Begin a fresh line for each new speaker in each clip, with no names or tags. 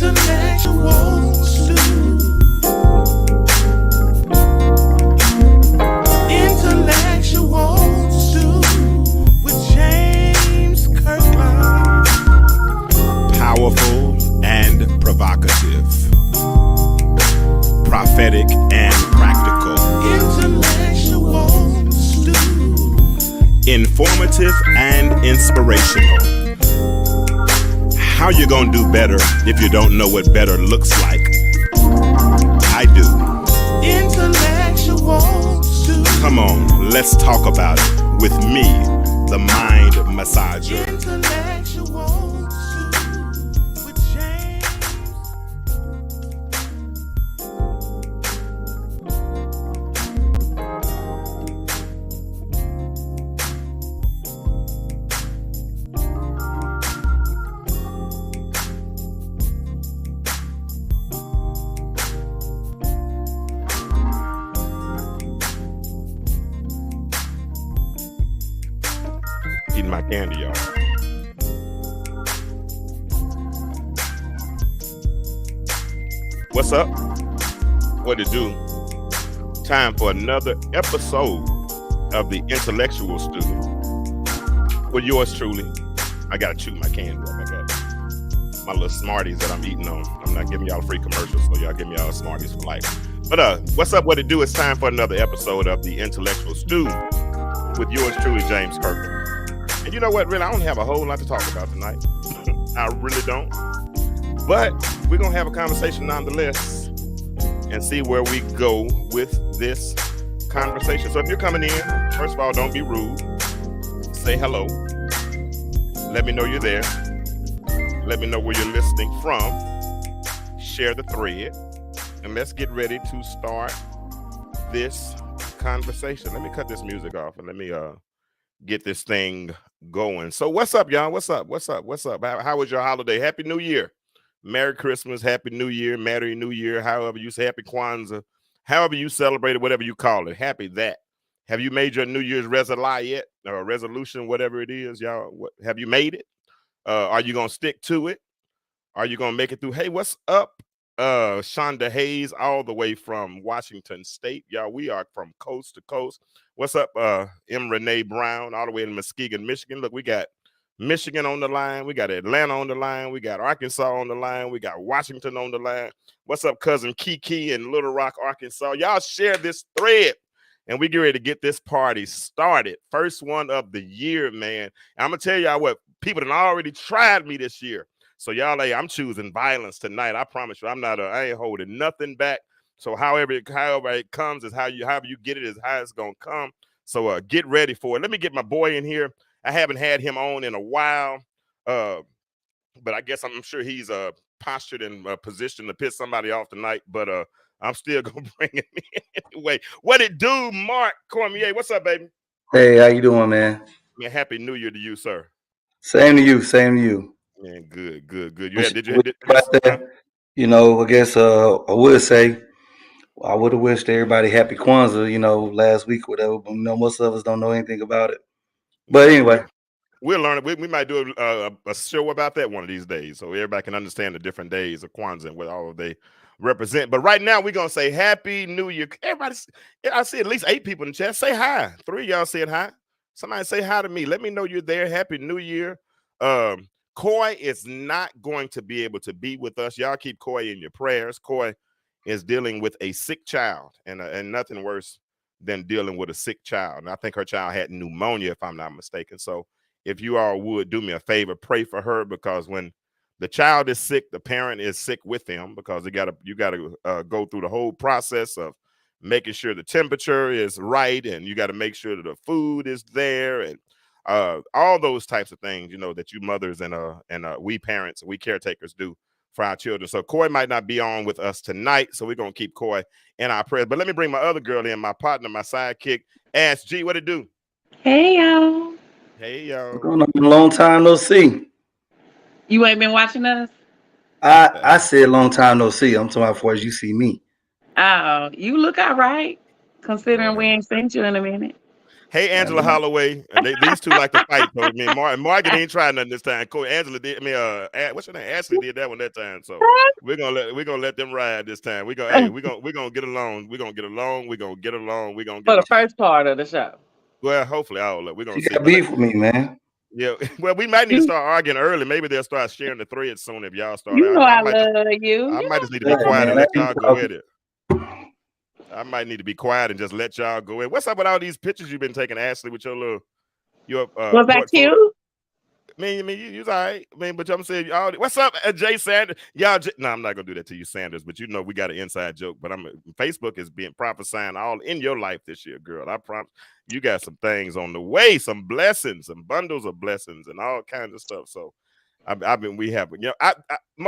Intellectual stew. Intellectual stew with James Kirkland.
Powerful and provocative, prophetic and practical,
Intellectual stew.
informative and inspirational. How you gonna do better if you don't know what better looks like? I do.
Intellectual stew.
Come on, let's talk about it with me, the mind massager.
Intellectual stew with James.
Eating my candy, y'all. What's up? What it do? Time for another episode of the Intellectual Stew. With yours truly. I gotta chew my candy up. I got my little Smarties that I'm eating on. I'm not giving y'all free commercials, so y'all give me y'all Smarties for life. But what's up? What it do? It's time for another episode of the Intellectual Stew with yours truly, James Kirkland. And you know what? Really, I don't have a whole lot to talk about tonight. I really don't. But we're going to have a conversation nonetheless and see where we go with this conversation. So if you're coming in, first of all, don't be rude. Say hello. Let me know you're there. Let me know where you're listening from. Share the thread. And let's get ready to start this conversation. Let me cut this music off and let me get this thing going. So what's up, y'all? What's up? How was your holiday? Happy New Year. Merry Christmas, Happy New Year, Merry New Year, however you say, Happy Kwanzaa, however you celebrate it, whatever you call it. Happy that. Have you made your New Year's resolution yet? Or resolution, whatever it is, y'all? Have you made it? Are you going to stick to it? Are you going to make it through? Hey, what's up? Shonda Hayes, all the way from Washington State. Y'all, we are from coast to coast. What's up, M. Renee Brown, all the way in Muskegon, Michigan. Look, we got Michigan on the line. We got Atlanta on the line. We got Arkansas on the line. We got Washington on the line. What's up, cousin Kiki in Little Rock, Arkansas? Y'all share this thread, and we get ready to get this party started. First one of the year, man. And I'm going to tell y'all what, people that already tried me this year. So y'all, hey, I'm choosing violence tonight. I promise you, I ain't holding nothing back. So however it comes is however you get it is how it's gonna come. So get ready for it. Let me get my boy in here. I haven't had him on in a while, but I guess I'm sure he's postured and positioned to piss somebody off tonight. But I'm still gonna bring him in anyway. What it do, Mark Cormier? What's up, baby?
Hey, how you doing, man?
Man, Happy New Year to you, sir.
Same to you. Same to you.
Man, good.
You know, I guess I would say I would have wished everybody happy Kwanzaa, you know, last week or whatever. But you know, most of us don't know anything about it. But anyway,
we'll learn it. We might do a show about that one of these days, so everybody can understand the different days of Kwanzaa and what all they represent. But right now, we're gonna say Happy New Year. Everybody, I see at least 8 people in the chat. Say hi. 3 of y'all said hi. Somebody say hi to me. Let me know you're there. Happy New Year. Coy is not going to be able to be with us. Y'all keep Coy in your prayers. Coy is dealing with a sick child, and nothing worse than dealing with a sick child. And I think her child had pneumonia, if I'm not mistaken. So if you all would do me a favor, pray for her, because when the child is sick, the parent is sick with them, because you gotta go through the whole process of making sure the temperature is right, and you got to make sure that the food is there, and all those types of things, you know, that you mothers and we parents, we caretakers do for our children. So Coy might not be on with us tonight, so we're gonna keep Coy in our prayers. But let me bring my other girl in, my partner, my sidekick, Ash G. What it do?
Hey y'all.
Hey y'all.
what's going on? Long time no see.
You ain't been watching us?
I said long time no see. I'm talking about before you see me.
Oh, you look all right, considering we ain't seen you in a minute.
Hey, Angela Holloway. These two like to fight. So, I mean, Margaret ain't trying nothing this time. Angela did. I mean, what's her name? Ashley did that one that time. So we're gonna let them ride this time. We're gonna get along. We're gonna get along. We're gonna get along. We're gonna get
For the
along.
first part of the show.
Well, hopefully, we're gonna
She
see.
got beef with me, man.
Yeah, well, we might need to start arguing early. Maybe they'll start sharing the thread soon if y'all start.
You know I
might
love you.
I might just need to
Yeah,
be quiet
man,
and let
I
y'all
ain't
go
talking.
at it. I might need to be quiet and just let y'all go in. What's up with all these pictures you've been taking, Ashley, with your
Was that
portfolio?
cute?
I mean, you's all right. I mean, but I'm saying, what's up, Jay Sanders? No, I'm not gonna do that to you, Sanders. But you know, we got an inside joke. But Facebook is being prophesying all in your life this year, girl. I promise you got some things on the way, some blessings, some bundles of blessings, and all kinds of stuff. So,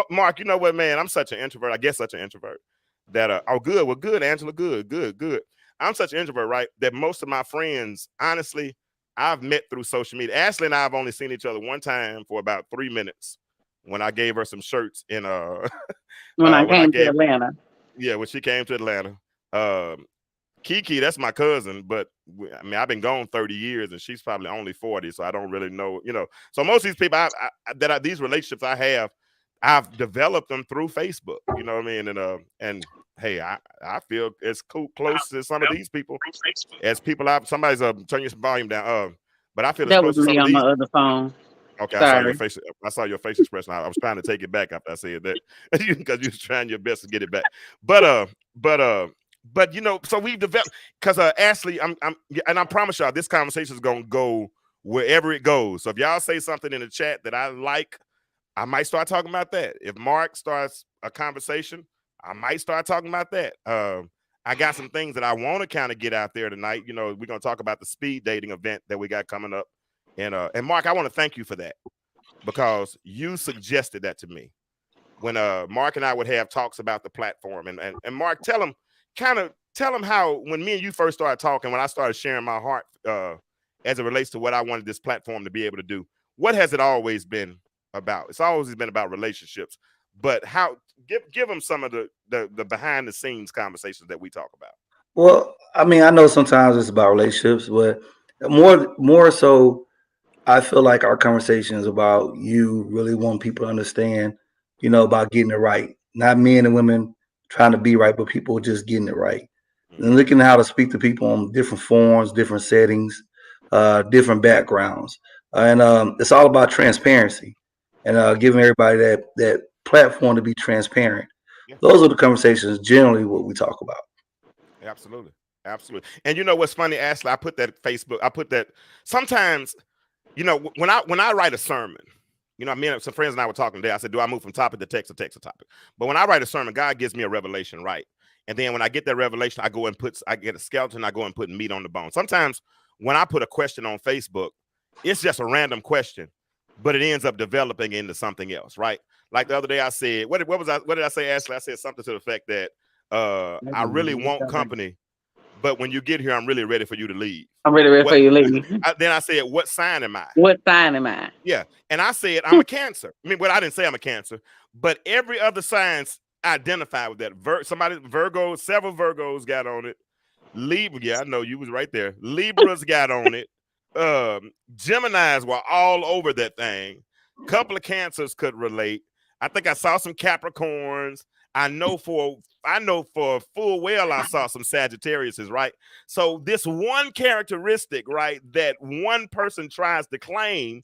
Mark, you know what, man? I'm such an introvert. I guess such an introvert that good, Angela, good. I'm such an introvert, right? That most of my friends, honestly, I've met through social media. Ashley and I have only seen each other one time for about 3 minutes when I gave her some shirts in
when I came to Atlanta.
Yeah, when she came to Atlanta. Kiki, that's my cousin, but I mean, I've been gone 30 years and she's probably only 40, so I don't really know, So most of these people these relationships I have, I've developed them through Facebook, you know what I mean? And hey, I feel as close to some of these people as people somebody's turn your volume down. But I feel
that
as close
was
to
me
some
on
of these.
my other phone.
Okay,
Sorry.
I saw your face expression. I was trying to take it back after I said that because you was trying your best to get it back. But so we've developed because Ashley, and I promise y'all this conversation is gonna go wherever it goes. So if y'all say something in the chat that I like, I might start talking about that. If Mark starts a conversation, I might start talking about that. I got some things that I want to kind of get out there tonight. We're gonna talk about the speed dating event that we got coming up. And Mark, I want to thank you for that because you suggested that to me when Mark and I would have talks about the platform. And Mark, tell him how when me and you first started talking, when I started sharing my heart as it relates to what I wanted this platform to be able to do. What has it always been about? It's always been about relationships, but how give them some of the behind the scenes conversations that we talk about.
Well, I mean, I know sometimes it's about relationships, but more so, I feel like our conversation is about you really want people to understand, about getting it right. Not men and women trying to be right, but people just getting it right. And looking at how to speak to people on different forms, different settings, different backgrounds. And it's all about transparency and giving everybody that platform to be transparent.
Yeah.
Those are the conversations generally what we talk about.
Absolutely. And you know what's funny, Ashley? I put that sometimes, when I write a sermon, me and some friends and I were talking today. I said, do I move from topic to text or text to topic? But when I write a sermon, God gives me a revelation, right? And then when I get that revelation, I get a skeleton, I go and put meat on the bone. Sometimes when I put a question on Facebook, it's just a random question, but it ends up developing into something else, right? Like the other day I said, what did I say, Ashley? I said something to the effect that I really want company, but when you get here, I'm really ready for you to leave.
I'm really ready for you to leave.
Then I said, what sign am I?
What sign am I?
Yeah. And I said, I'm a Cancer. I mean, well, I didn't say I'm a Cancer, but every other signs identify with that. Several Virgos got on it. Libra, yeah, I know you was right there. Libras got on it. Geminis were all over that thing. A couple of Cancers could relate. I think I saw some Capricorns. I know for full well I saw some Sagittariuses, right? So this one characteristic, right, that one person tries to claim,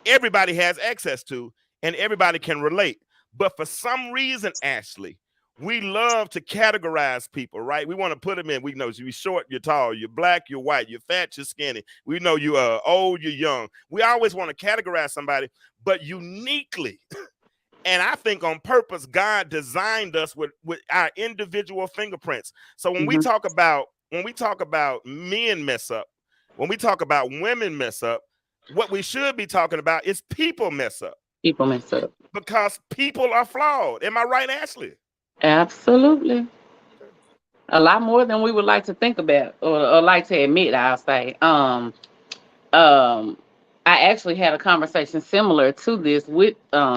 everybody has access to, and everybody can relate. But for some reason, Ashley, we love to categorize people, right? We want to put them in. We know you're short, you're tall, you're black, you're white, you're fat, you're skinny. We know you are old, you're young. We always want to categorize somebody, but uniquely. And I think on purpose, God designed us with our individual fingerprints. So when we talk about men mess up, when we talk about women mess up, what we should be talking about is people mess up.
People mess up.
Because people are flawed. Am I right, Ashley?
Absolutely. A lot more than we would like to think about or like to admit, I'll say. I actually had a conversation similar to this with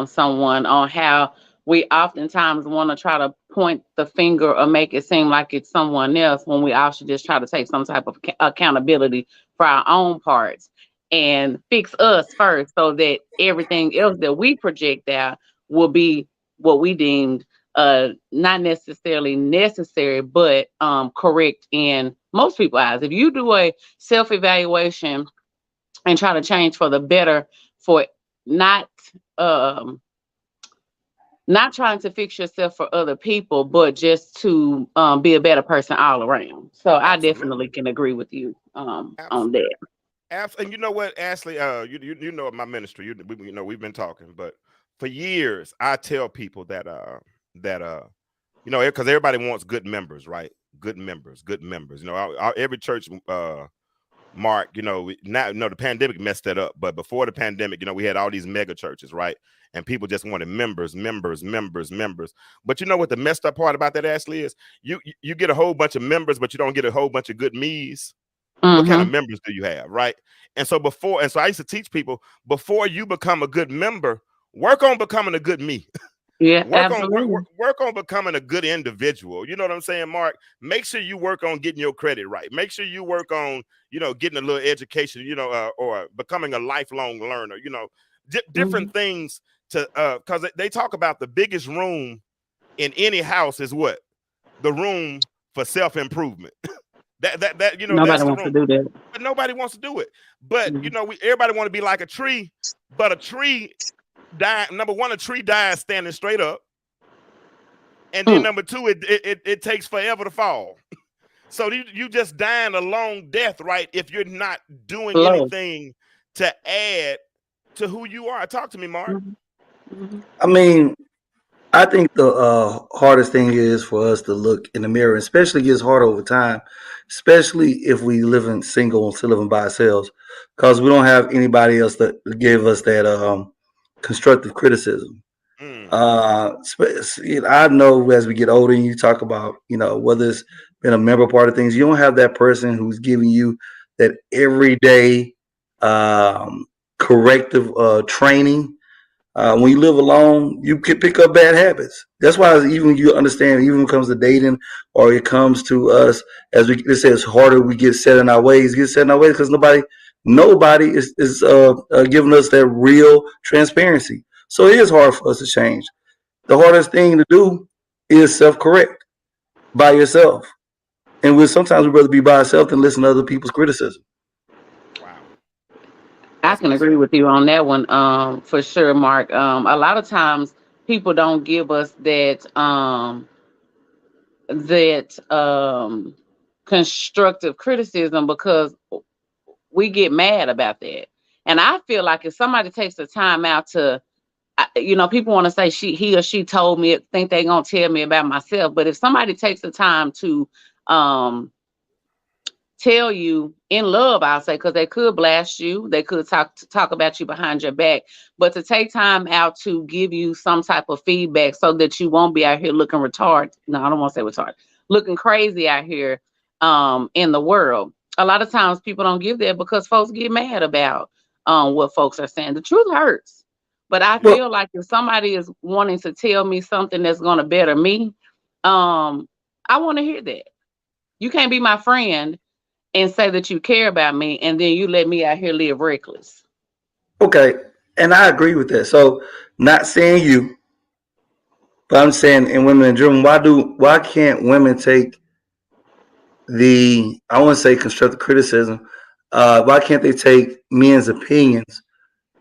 someone on how we oftentimes want to try to point the finger or make it seem like it's someone else when we all should just try to take some type of accountability for our own parts and fix us first so that everything else that we project out will be what we deemed not necessarily necessary, but correct in most people's eyes. If you do a self-evaluation and try to change for the better, for not trying to fix yourself for other people, but just to be a better person all around. So I definitely can agree with you on that.
And you know what, Ashley, you know my ministry. You know, we've been talking, but for years I tell people that you know, because everybody wants good members, right? Good members. You know, every church, Mark, you know, the pandemic messed that up. But before the pandemic, you know, we had all these mega churches, right? And people just wanted members. But you know what the messed up part about that, Ashley, is you get a whole bunch of members, but you don't get a whole bunch of good me's. What kind of members do you have, right? And so I used to teach people, before you become a good member, work on becoming a good me.
Yeah,
work on becoming a good individual. You know what I'm saying, Mark? Make sure you work on getting your credit right. Make sure you work on, you know, getting a little education, you know, or becoming a lifelong learner, you know, different things to, because they talk about the biggest room in any house is what? The room for self-improvement. That you know,
nobody wants to do that.
But nobody wants to do it. But you know, everybody want to be like a tree, but a tree number one, a tree dies standing straight up, and then number two, it takes forever to fall. So you just dying a long death, right? If you're not doing anything to add to who you are. Talk to me, Mark.
I mean, I think the hardest thing is for us to look in the mirror, especially gets harder over time, especially if we living single and still living by ourselves, because we don't have anybody else that give us that constructive criticism. I know as we get older and you talk about, you know, whether it's been a member part of things, you don't have that person who's giving you that everyday corrective training. When you live alone, you can pick up bad habits. That's why even you understand, even when it comes to dating or it comes to us, as we it says harder we get set in our ways, because nobody is giving us that real transparency. So it is hard for us to change. The hardest thing to do is self-correct by yourself. And sometimes we'd rather be by ourselves than listen to other people's criticism.
I can agree with you on that one, for sure, Mark. A lot of times people don't give us that constructive criticism because we get mad about that. And I feel like if somebody takes the time out to, you know, people want to say he or she told me, think they're gonna tell me about myself. But if somebody takes the time to tell you in love, I'll say, because they could blast you, they could talk about you behind your back, but to take time out to give you some type of feedback so that you won't be out here looking retarded. No, I don't want to say retarded, looking crazy out here in the world. A lot of times people don't give that because folks get mad about what folks are saying. The truth hurts, but I feel like if somebody is wanting to tell me something that's going to better me, I want to hear that. You can't be my friend and say that you care about me, and then you let me out here live reckless.
Okay, and I agree with that. So, not saying you, but I'm saying in women in general, why can't women take I want to say constructive criticism? Why can't they take men's opinions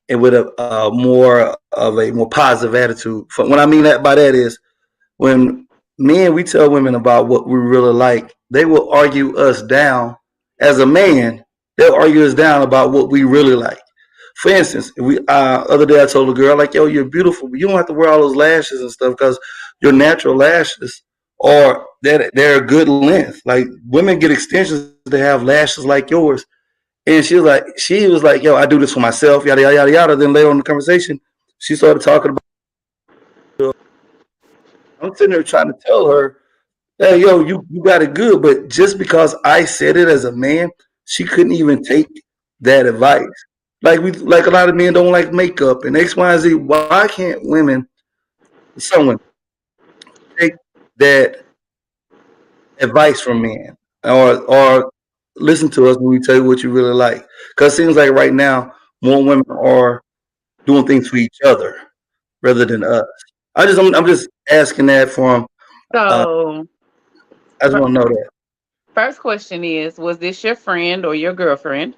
and with a more positive attitude? What I mean by that is when we tell women about what we really like, they will argue us down. As a man, they'll argue us down about what we really like. For instance, other day I told a girl, like, yo, you're beautiful, but you don't have to wear all those lashes and stuff because your natural lashes are they're a good length. Like women get extensions to have lashes like yours. And she was like, yo, I do this for myself, yada yada yada yada. Then later on in the conversation, she started talking about. I'm sitting there trying to tell her, hey, yo, you got it good, but just because I said it as a man, she couldn't even take that advice. Like a lot of men don't like makeup and X, Y, and Z. Why can't women someone take that advice from men, or listen to us when we tell you what you really like. Because it seems like right now more women are doing things for each other rather than us. I'm just asking that from. Uh,
So,
I just
fir-
want to know that.
first question is, was this your friend or your girlfriend?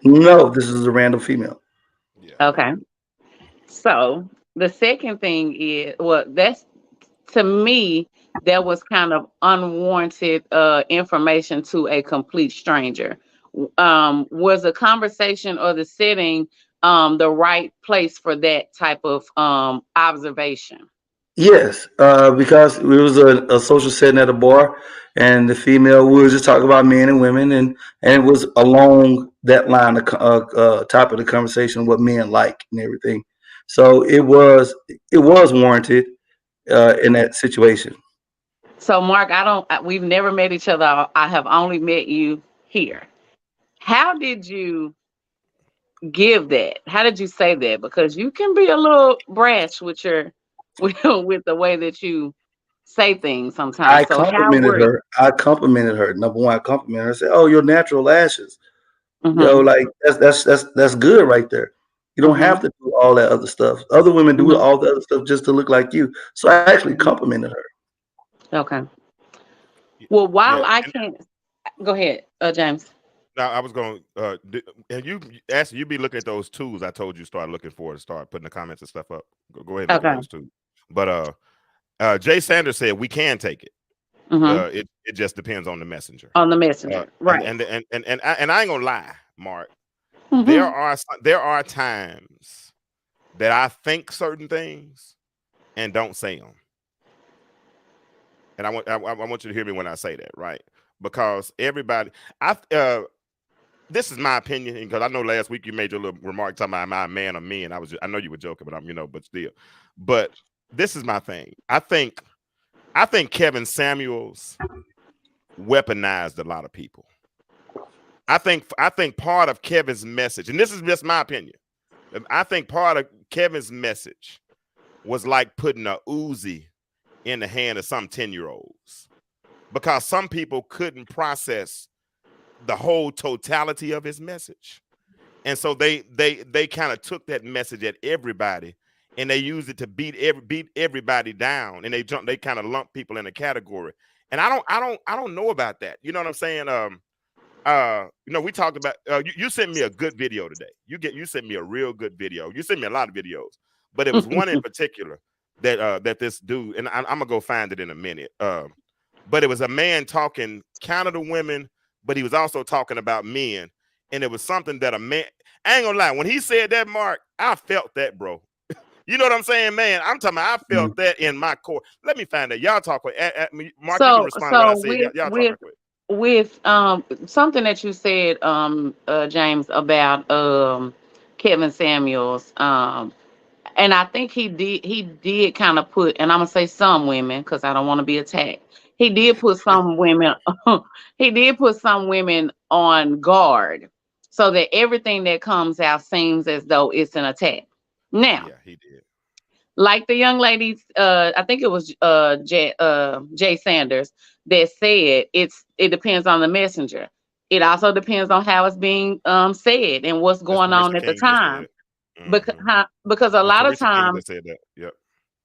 No, this is a random female.
Yeah.
Okay. So, the second thing is, well, that's to me, that was kind of unwarranted information to a complete stranger. Was the conversation or the setting the right place for that type of observation?
Yes, because it was a social setting at a bar, and the female we were just talking about men and women, and it was along that line of top of the conversation what men like and everything. So it was warranted in that situation.
So, Mark, we've never met each other. I have only met you here. How did you give that? How did you say that? Because you can be a little brash with your with the way that you say things sometimes.
I
So how
complimented
were you?
her. I complimented her. Number one, I complimented her. I said, "Oh, your natural lashes, yo,
Mm-hmm.
like that's good right there. You don't
Mm-hmm.
have to do all that other stuff. Other women do
Mm-hmm.
all the other stuff just to look like you." So I actually
Hmm.
complimented her.
Okay.
Y-
Well,
Yeah.
while I can't go ahead, James.
Now I was going. And you be looking at those tools I told you start looking for to start putting the comments and stuff up. Go ahead and look at
Okay.
those too. But Jay Sanders said we can take it.
Mm-hmm.
It just depends on the messenger.
On the
Uh,
messenger,
and
right?
and I ain't gonna lie, Mark. There
Mm-hmm.
are times that I think certain things and don't say them, and I want you to hear me when I say that, right? Because everybody, this is my opinion, because I know last week you made your little remark talking about my man or men. I know you were joking, but but still. But this is my thing. I think Kevin Samuels weaponized a lot of people. I think part of Kevin's message, and this is just my opinion, I think part of Kevin's message was like putting a Uzi in the hand of some 10-year-olds, because some people couldn't process the whole totality of his message. And so they kind of took that message at everybody and they used it to beat everybody down, and they kind of lump people in a category. And I don't know about that. You know what I'm saying? We talked about you sent me a good video today. You sent me a real good video. You sent me a lot of videos, but it was one in particular that this dude, and I'm gonna go find it in a minute. But it was a man talking counter to women, but he was also talking about men. And it was something that a man, I ain't gonna lie, when he said that, Mark, I felt that, bro. You know what I'm saying, man? I'm talking about, I
Mhm.
felt that in my core. Let me find that. Y'all talk with Mark, you can
So,
respond to what I said.
with
Y'all talk right quick.
something that you said, James, about Kevin Samuels, and I think he did kind of put, and I'm gonna say some women because I don't want to be attacked. He did put some women he did put some women on guard so that everything that comes out seems as though it's an attack. Now,
Yeah, he did.
like the young lady, I think it was Jay Sanders that said it depends on the messenger. It also depends on how it's being said and what's
That's
going on
Teresa
at the
King just
time.
said. Hmm.
Because a
That's
lot of
Teresa King
times,
that said that. Yep.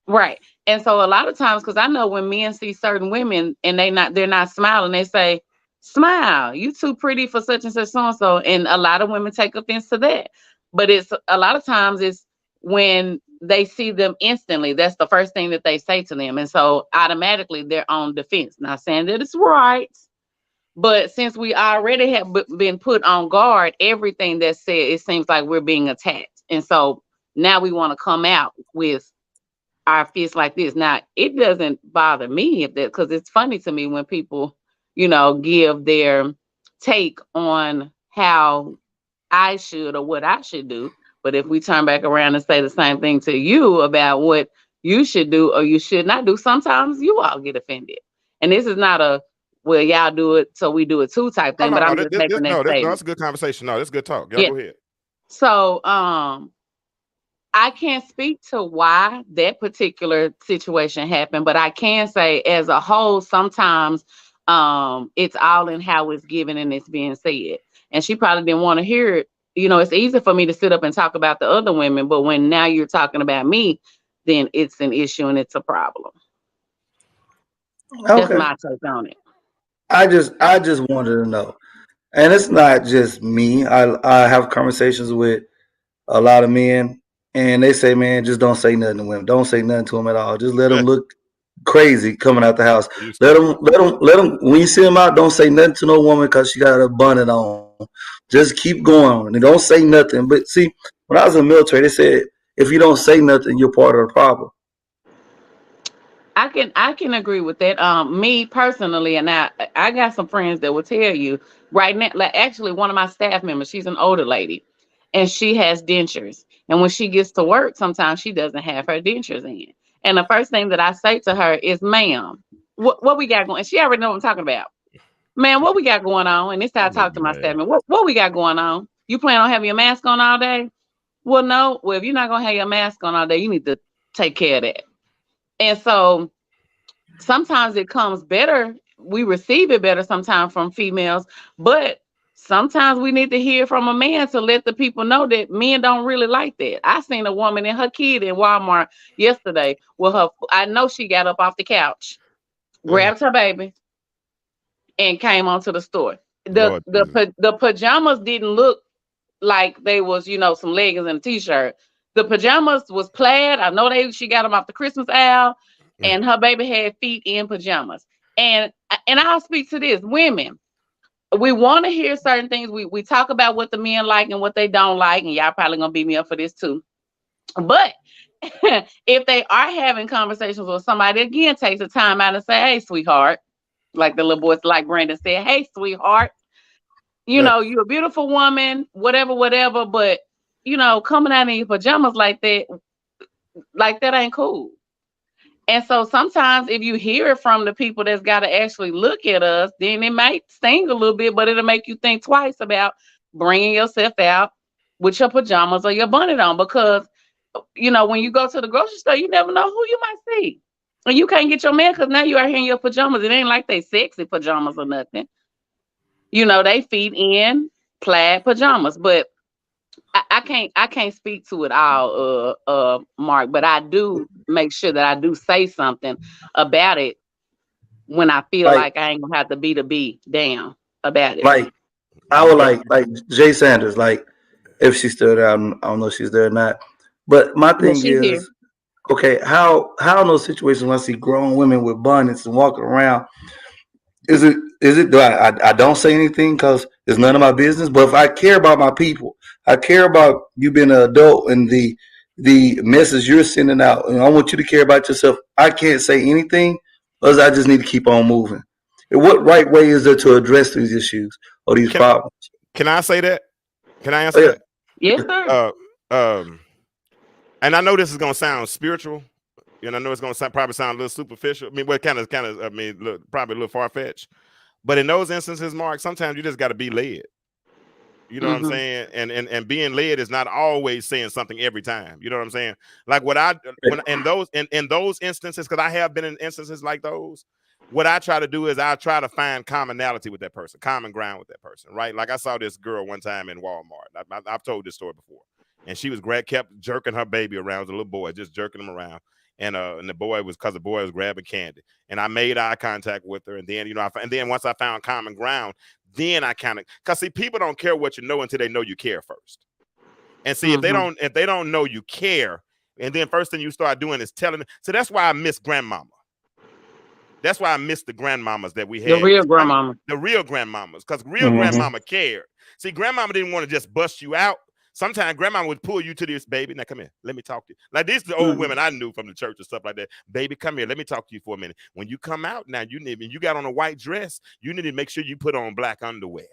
right. And so a lot of times, because I know when men see certain women and they're not smiling, they say, "Smile, you too pretty for such and such so and so." And a lot of women take offense to that. But it's a lot of times it's when they see them instantly, that's the first thing that they say to them. And so automatically they're on defense. Not saying that it's right, but since we already have been put on guard, everything that's said, it seems like we're being attacked. And so now we want to come out with our fists like this. Now, it doesn't bother me if that, because it's funny to me when people, give their take on how I should or what I should do. But if we turn back around and say the same thing to you about what you should do or you should not do, sometimes you all get offended. And this is not a, well, y'all do it, so we do it too type
Oh
thing,
no,
but
no,
I'm just making that
no,
statement.
that's a good conversation. No, that's good talk. Y'all
Yeah.
go ahead.
So, I can't speak to why that particular situation happened, but I can say as a whole, sometimes it's all in how it's given and it's being said. And she probably didn't want to hear it. You know, it's easy for me to sit up and talk about the other women, but when now you're talking about me, then it's an issue and it's a problem. That's
Okay.
my take on it.
I just wanted to know. And it's not just me. I have conversations with a lot of men, and they say, man, just don't say nothing to women. Don't say nothing to them at all. Just let them look crazy coming out the house. Let them. When you see them out, don't say nothing to no woman because she got a bonnet on. Just keep going and don't say nothing. But see, when I was in the military, they said if you don't say nothing, you're part of the problem.
I can agree with that. Me personally, and I got some friends that will tell you right now. Like actually, one of my staff members, she's an older lady, and she has dentures. And when she gets to work, sometimes she doesn't have her dentures in. And the first thing that I say to her is, "Ma'am, what we got going?" And she already know what I'm talking about. "Man, what we got going on?" And this how I talk to my staff member. What we got going on? You plan on having your mask on all day? Well, no. Well, if you're not gonna have your mask on all day, you need to take care of that. And so sometimes it comes better. We receive it better sometimes from females, but sometimes we need to hear from a man to let the people know that men don't really like that. I seen a woman and her kid in Walmart yesterday with her. I know she got up off the couch, grabbed her baby, and came onto the store. The pajamas didn't look like they was, you know, some leggings and a t-shirt. The pajamas was plaid. I know she got them off the Christmas aisle, and her baby had feet in pajamas. And I'll speak to this. Women, we want to hear certain things. We talk about what the men like and what they don't like, and y'all probably gonna beat me up for this too. But if they are having conversations with somebody, again, take the time out and say, "Hey, sweetheart," like the little boys, like Brandon said, "Hey, sweetheart, you know, you're a beautiful woman, whatever, but you know, coming out in your pajamas like that ain't cool." And so sometimes if you hear it from the people that's got to actually look at us, then it might sting a little bit, but it'll make you think twice about bringing yourself out with your pajamas or your bonnet on, because, you know, when you go to the grocery store, you never know who you might see. And you can't get your man because now you are here in your pajamas. It ain't like they sexy pajamas or nothing. You know, they feed in plaid pajamas, but I can't speak to it all, Mark, but I do make sure that I do say something about it when I feel like I ain't gonna have to beat a B down about it.
Like I would like Jay Sanders, like if she's still there, I don't know if she's there or not. But my thing
she's here.
is, okay, how in those situations when I see grown women with bonnets and walking around, is it do I don't say anything because it's none of my business? But if I care about my people, I care about you being an adult and the message you're sending out, and I want you to care about yourself. I can't say anything, because I just need to keep on moving. And what right way is there to address these issues or these problems?
Can I say that? Can I answer that?
Yes, sir.
And I know this is gonna sound spiritual, and I know it's gonna probably sound a little superficial. I mean, well, kind of, I mean, probably a little far fetched. But in those instances, Mark, sometimes you just got to be led. You know what I'm saying? And being led is not always saying something every time. You know what I'm saying? Like in those instances, because I have been in instances like those, what I try to do is I try to find commonality with that person, common ground with that person, right? Like I saw this girl one time in Walmart. I've told this story before, and she was kept jerking her baby around, the little boy, just jerking him around. And the boy was grabbing candy, and I made eye contact with her, and then and then once I found common ground, then I kind of, because see, people don't care what you know until they know you care first. And see, if they don't know you care, and then first thing you start doing is telling them. So that's why I miss grandmama. That's why I miss the grandmamas that we had.
The real grandmama.
The real grandmamas, because real grandmama cared. See, grandmama didn't want to just bust you out. Sometimes grandma would pull you to this, baby. Now come here. Let me talk to you. Like these the old women I knew from the church and stuff like that. Baby, come here. Let me talk to you for a minute. When you come out now, you got on a white dress. You need to make sure you put on black underwear,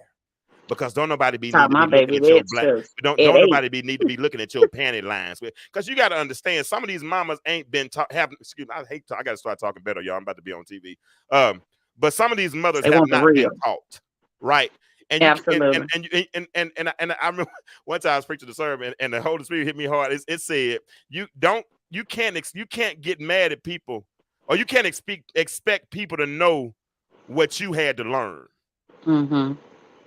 because don't nobody be need to be looking at your black. Don't nobody need to be looking at your panty lines. Because you got to understand, some of these mamas ain't been having. Excuse me. I got to start talking better, y'all. I'm about to be on TV. But some of these mothers have not been taught, right? And you
Absolutely.
and I remember one time I was preaching the sermon, and the Holy Spirit hit me hard. It said, you can't get mad at people, or you can't expect people to know what you had to learn.
Mm-hmm.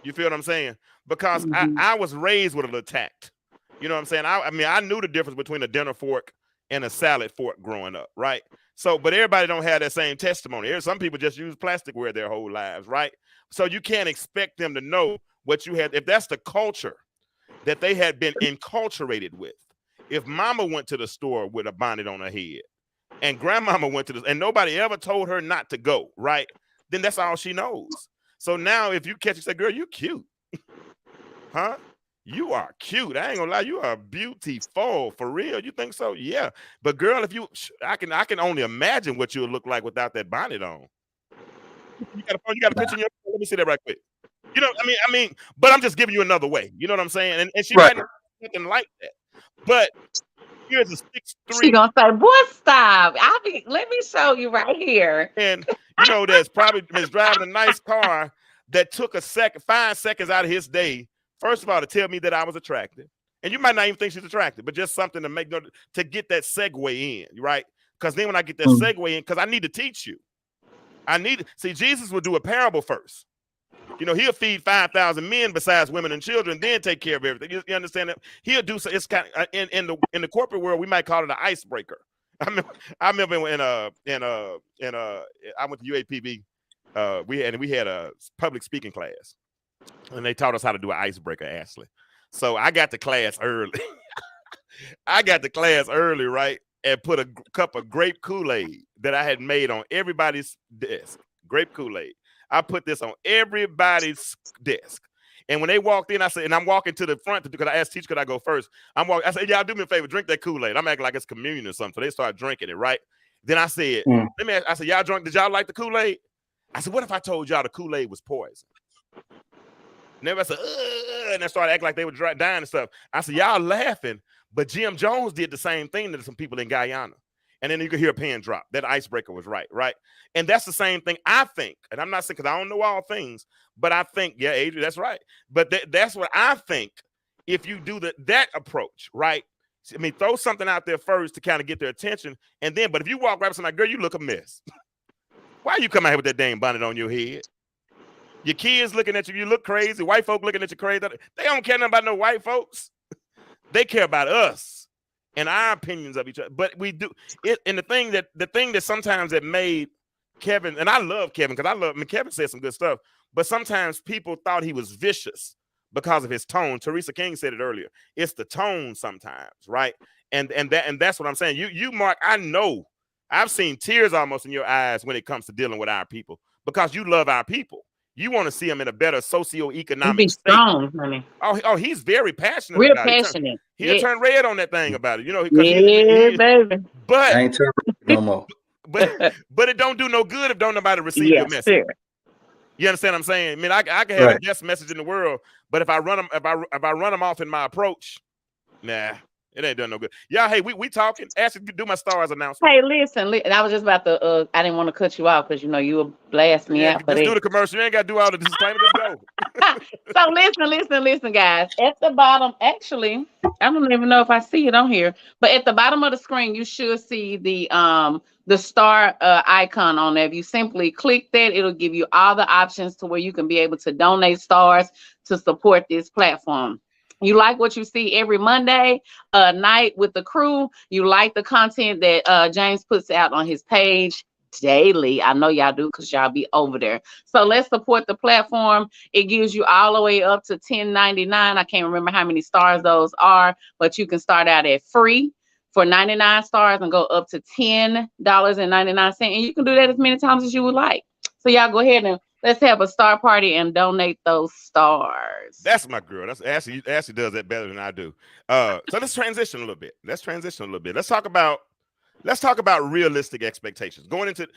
You feel what I'm saying? Because
Mm-hmm.
I was raised with a little tact. You know what I'm saying? I mean, I knew the difference between a dinner fork and a salad fork growing up, right? So, but everybody don't have that same testimony. Some people just use plasticware their whole lives, right? So you can't expect them to know what you had. If that's the culture that they had been enculturated with. If mama went to the store with a bonnet on her head and grandmama went to the, and nobody ever told her not to go, right? Then that's all she knows. So now if you catch, you say, girl, you cute. Huh? You are cute. I ain't gonna lie, you are beautiful. For real. You think so? Yeah. But girl, if you, I can only imagine what you'll look like without that bonnet on. You got a picture in your, let me see that right quick. You know, I mean, but I'm just giving you another way. You know what I'm saying? And she might not do nothing like that. But here's a 6'3".
She gonna say, "Boy, stop! Let me show you right here."
And you know, there's probably is driving a nice car that took 5 seconds out of his day. First of all, to tell me that I was attractive, and you might not even think she's attractive, but just something to get that segue in, right? Because then when I get that segue in, because I need to teach you, see, Jesus would do a parable first. You know, he'll feed 5,000 men besides women and children, then take care of everything. You understand that? He'll do so. It's kind of in the corporate world, we might call it an icebreaker. I remember when I went to UAPB. We had a public speaking class, and they taught us how to do an icebreaker, Ashley. So I got to class early. Right? And put a cup of grape Kool-Aid that I had made on everybody's desk. Grape Kool-Aid. I put this on everybody's desk. And when they walked in, I said, and I'm walking to the front because I asked teacher, could I go first? I said, y'all do me a favor, drink that Kool-Aid. I'm acting like it's communion or something. So they started drinking it, right? Then I said, I said, y'all drunk, did y'all like the Kool-Aid? I said, what if I told y'all the Kool-Aid was poison? And everybody said, and they started acting like they were dying and stuff. I said, y'all laughing, but Jim Jones did the same thing to some people in Guyana. And then you could hear a pin drop. That icebreaker was right? And that's the same thing I think. And I'm not saying because I don't know all things, but I think, yeah, Adrian, that's right. But that's what I think. If you do that approach, right? I mean, throw something out there first to kind of get their attention. And then, but if you walk right up to somebody, girl, you look a mess. Why you come out here with that dang bonnet on your head? Your kids looking at you, you look crazy. White folk looking at you crazy. They don't care nothing about no white folks. They care about us and our opinions of each other. But we do it. And the thing that sometimes that made Kevin, and I love Kevin because Kevin said some good stuff, but sometimes people thought he was vicious because of his tone. Teresa King said it earlier. It's the tone sometimes, right? And that's what I'm saying. You, Mark, I know I've seen tears almost in your eyes when it comes to dealing with our people because you love our people. You want to see them in a better socioeconomic
Be
state.
strong, honey.
Oh, he's very passionate.
Real
about
passionate.
He'll turn red on that thing about it, you know.
Baby.
I ain't turning no more.
But it don't do no good if don't nobody receive your message. Sure. You understand what I'm saying? I mean, I can have the best message in the world, but if I run them off in my approach, nah. It ain't done no good. Yeah, hey, we talking. Ashley, do my stars announcement.
Hey, listen, I was just about to, I didn't want to cut you off because, you know, you would blast me out.
Just do the commercial. You ain't got to do all the disclaimer. Just go.
So listen, guys. At the bottom, actually, I don't even know if I see it on here, but at the bottom of the screen, you should see the star icon on there. If you simply click that, it'll give you all the options to where you can be able to donate stars to support this platform. You like what you see every Monday night with the crew. You like the content that James puts out on his page daily. I know y'all do because y'all be over there. So let's support the platform. It gives you all the way up to $10.99. I can't remember how many stars those are, but you can start out at free for 99 stars and go up to $10.99. And you can do that as many times as you would like. So y'all go ahead and let's have a star party and donate those stars.
That's my girl. That's Ashley. Ashley does that better than I do. So let's transition a little bit. Let's talk about realistic expectations going into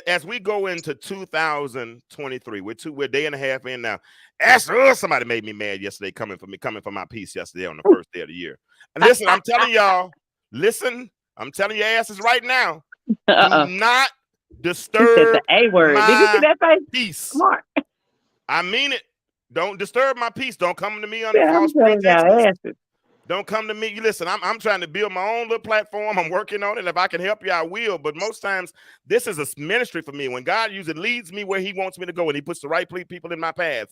as we go into 2023. We're a day and a half in now. Ashley, somebody made me mad yesterday coming for my piece yesterday on the first day of the year. And listen, I'm telling y'all. I'm telling your asses right now. Do not disturb
the A word. Did you see that face?
Peace.
Smart.
I mean it. Don't disturb my peace. Don't come to me under
Yeah, I'm
false
telling y'all
pretenses.
asses.
Don't come to me. You listen, I'm trying to build my own little platform. I'm working on it. If I can help you, I will. But most times, this is a ministry for me. When God usually leads me where He wants me to go, and He puts the right people in my path.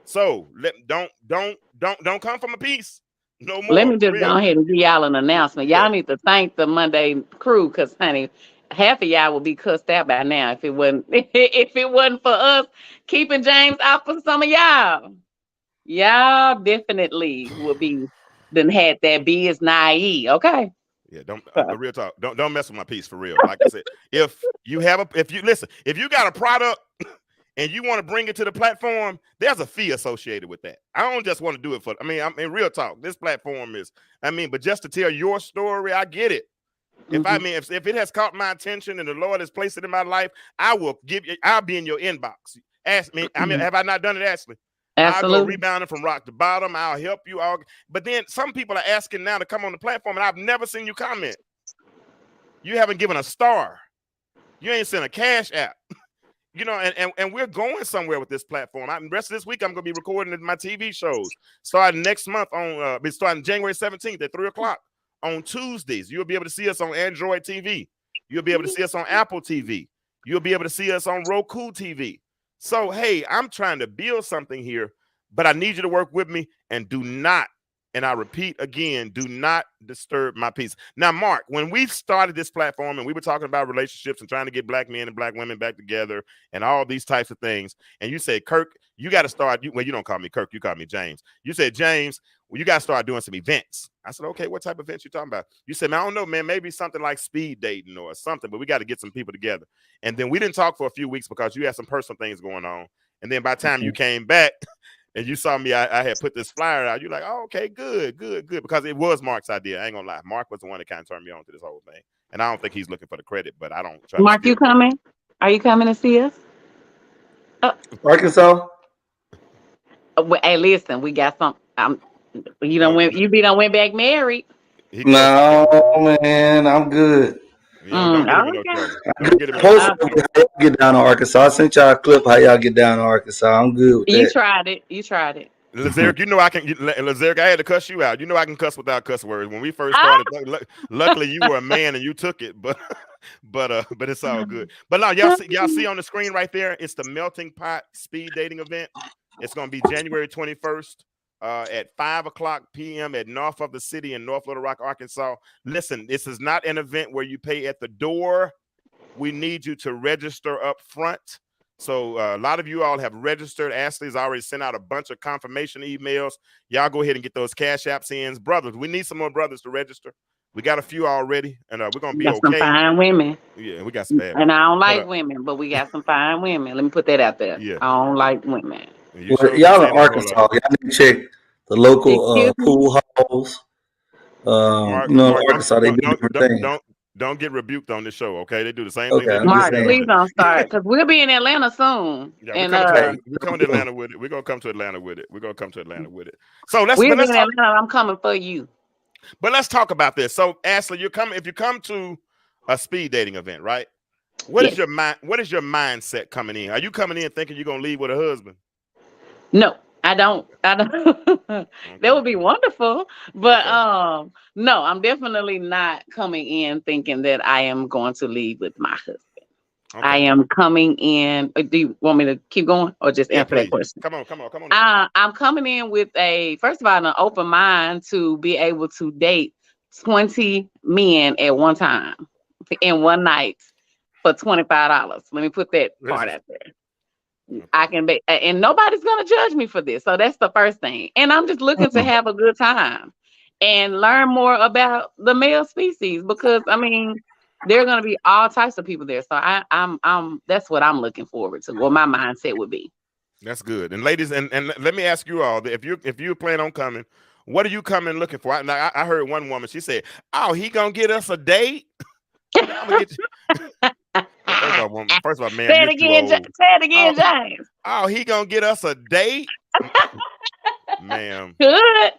So don't come from a piece. No more.
Let me
for
just
real.
go ahead and give y'all an announcement.
Yeah.
Y'all need to thank the Monday crew, because honey, half of y'all will be cussed out by now if it wasn't if it wasn't for us keeping James out for some of y'all. Y'all definitely would be done had that biz naive. Okay.
Yeah, don't real talk. Don't mess with my piece for real. Like I said, if you got a product and you want to bring it to the platform, there's a fee associated with that. I don't just want to do it for. I mean, real talk. This platform is. But just to tell your story, I get it. If if it has caught my attention and the Lord has placed it in my life, I will give you. I'll be in your inbox. Ask me. Have I not done it, Ashley?
Absolutely.
I'll go rebounding from rock to bottom. I'll help you all. But then some people are asking now to come on the platform, and I've never seen you comment. You haven't given a star. You ain't sent a cash app. And we're going somewhere with this platform. The rest of this week, I'm going to be recording my TV shows. Starting next month starting January 17th at 3:00 on Tuesdays. You'll be able to see us on Android TV. You'll be able to see us on Apple TV. You'll be able to see us on Roku TV. So, hey, I'm trying to build something here, but I need you to work with me and do not, and I repeat again, do not disturb my peace. Now, Mark, when we started this platform and we were talking about relationships and trying to get black men and black women back together and all these types of things, and you said, Kirk, you got to start, you don't call me Kirk, you call me James. You said, James, well, you got to start doing some events. I said, okay, what type of events you talking about? You said, man, I don't know, man, maybe something like speed dating or something, but we got to get some people together. And then we didn't talk for a few weeks because you had some personal things going on. And then by the time you came back and you saw me, I had put this flyer out. You're like, oh, okay, good. Because it was Mark's idea. I ain't gonna lie. Mark was the one that kind of turned me on to this whole thing. And I don't think he's looking for the credit, but I don't try.
Mark, you coming? Are you coming to see us?
Arkansas?
Hey, listen, we got some. You done went back married.
No, man, I'm good.
Don't get
get down to Arkansas. I sent y'all a clip how y'all get down to Arkansas. I'm good with that.
You tried it.
Lazeric, Lazeric, I had to cuss you out. I can cuss without cuss words. When we first started, luckily you were a man and you took it, but it's all good. But now y'all see on the screen right there, it's the Melting Pot speed dating event. It's going to be January 21st at 5:00 p.m. at north of the city in North Little Rock, Arkansas. Listen, this is not an event where you pay at the door. We need you to register up front. So a lot of you all have registered. Ashley's already sent out a bunch of confirmation emails. Y'all go ahead and get those cash apps in. Brothers, we need some more brothers to register. We got a few already, and we're going to be okay.
Some fine women.
Yeah, we got some bad
women. And I don't like women, but we got some fine women. Let me put that out there.
Yeah.
I don't like women.
Y'all in Arkansas. Y'all need to check the local pool halls. Arkansas, they do different things.
Don't get rebuked on this show, okay? They do the same thing.
Mark, please don't start, because we'll be in Atlanta soon.
Yeah, we're coming to Atlanta with it. We're gonna come to Atlanta with it. So let's
in Atlanta. I'm coming for you.
But let's talk about this. So, Ashley, if you come to a speed dating event, right? What is your mindset coming in? Are you coming in thinking you're gonna leave with a husband?
No, I don't. That would be wonderful. But no, I'm definitely not coming in thinking that I am going to leave with my husband. Okay. I am coming in. Do you want me to keep going or just answer that question?
Come on.
I'm coming in with first of all, an open mind to be able to date 20 men at one time in one night for $25. Let me put that part out there. I can be, and nobody's gonna judge me for this. So that's the first thing. And I'm just looking to have a good time and learn more about the male species, because there are gonna be all types of people there. So I'm that's what I'm looking forward to. What my mindset would be.
That's good. And ladies, and let me ask you all, if you plan on coming, what are you coming looking for? I heard one woman, she said, "Oh, he gonna get us a date." First of all, man. Say it
again, James.
Oh, he gonna get us a date, ma'am.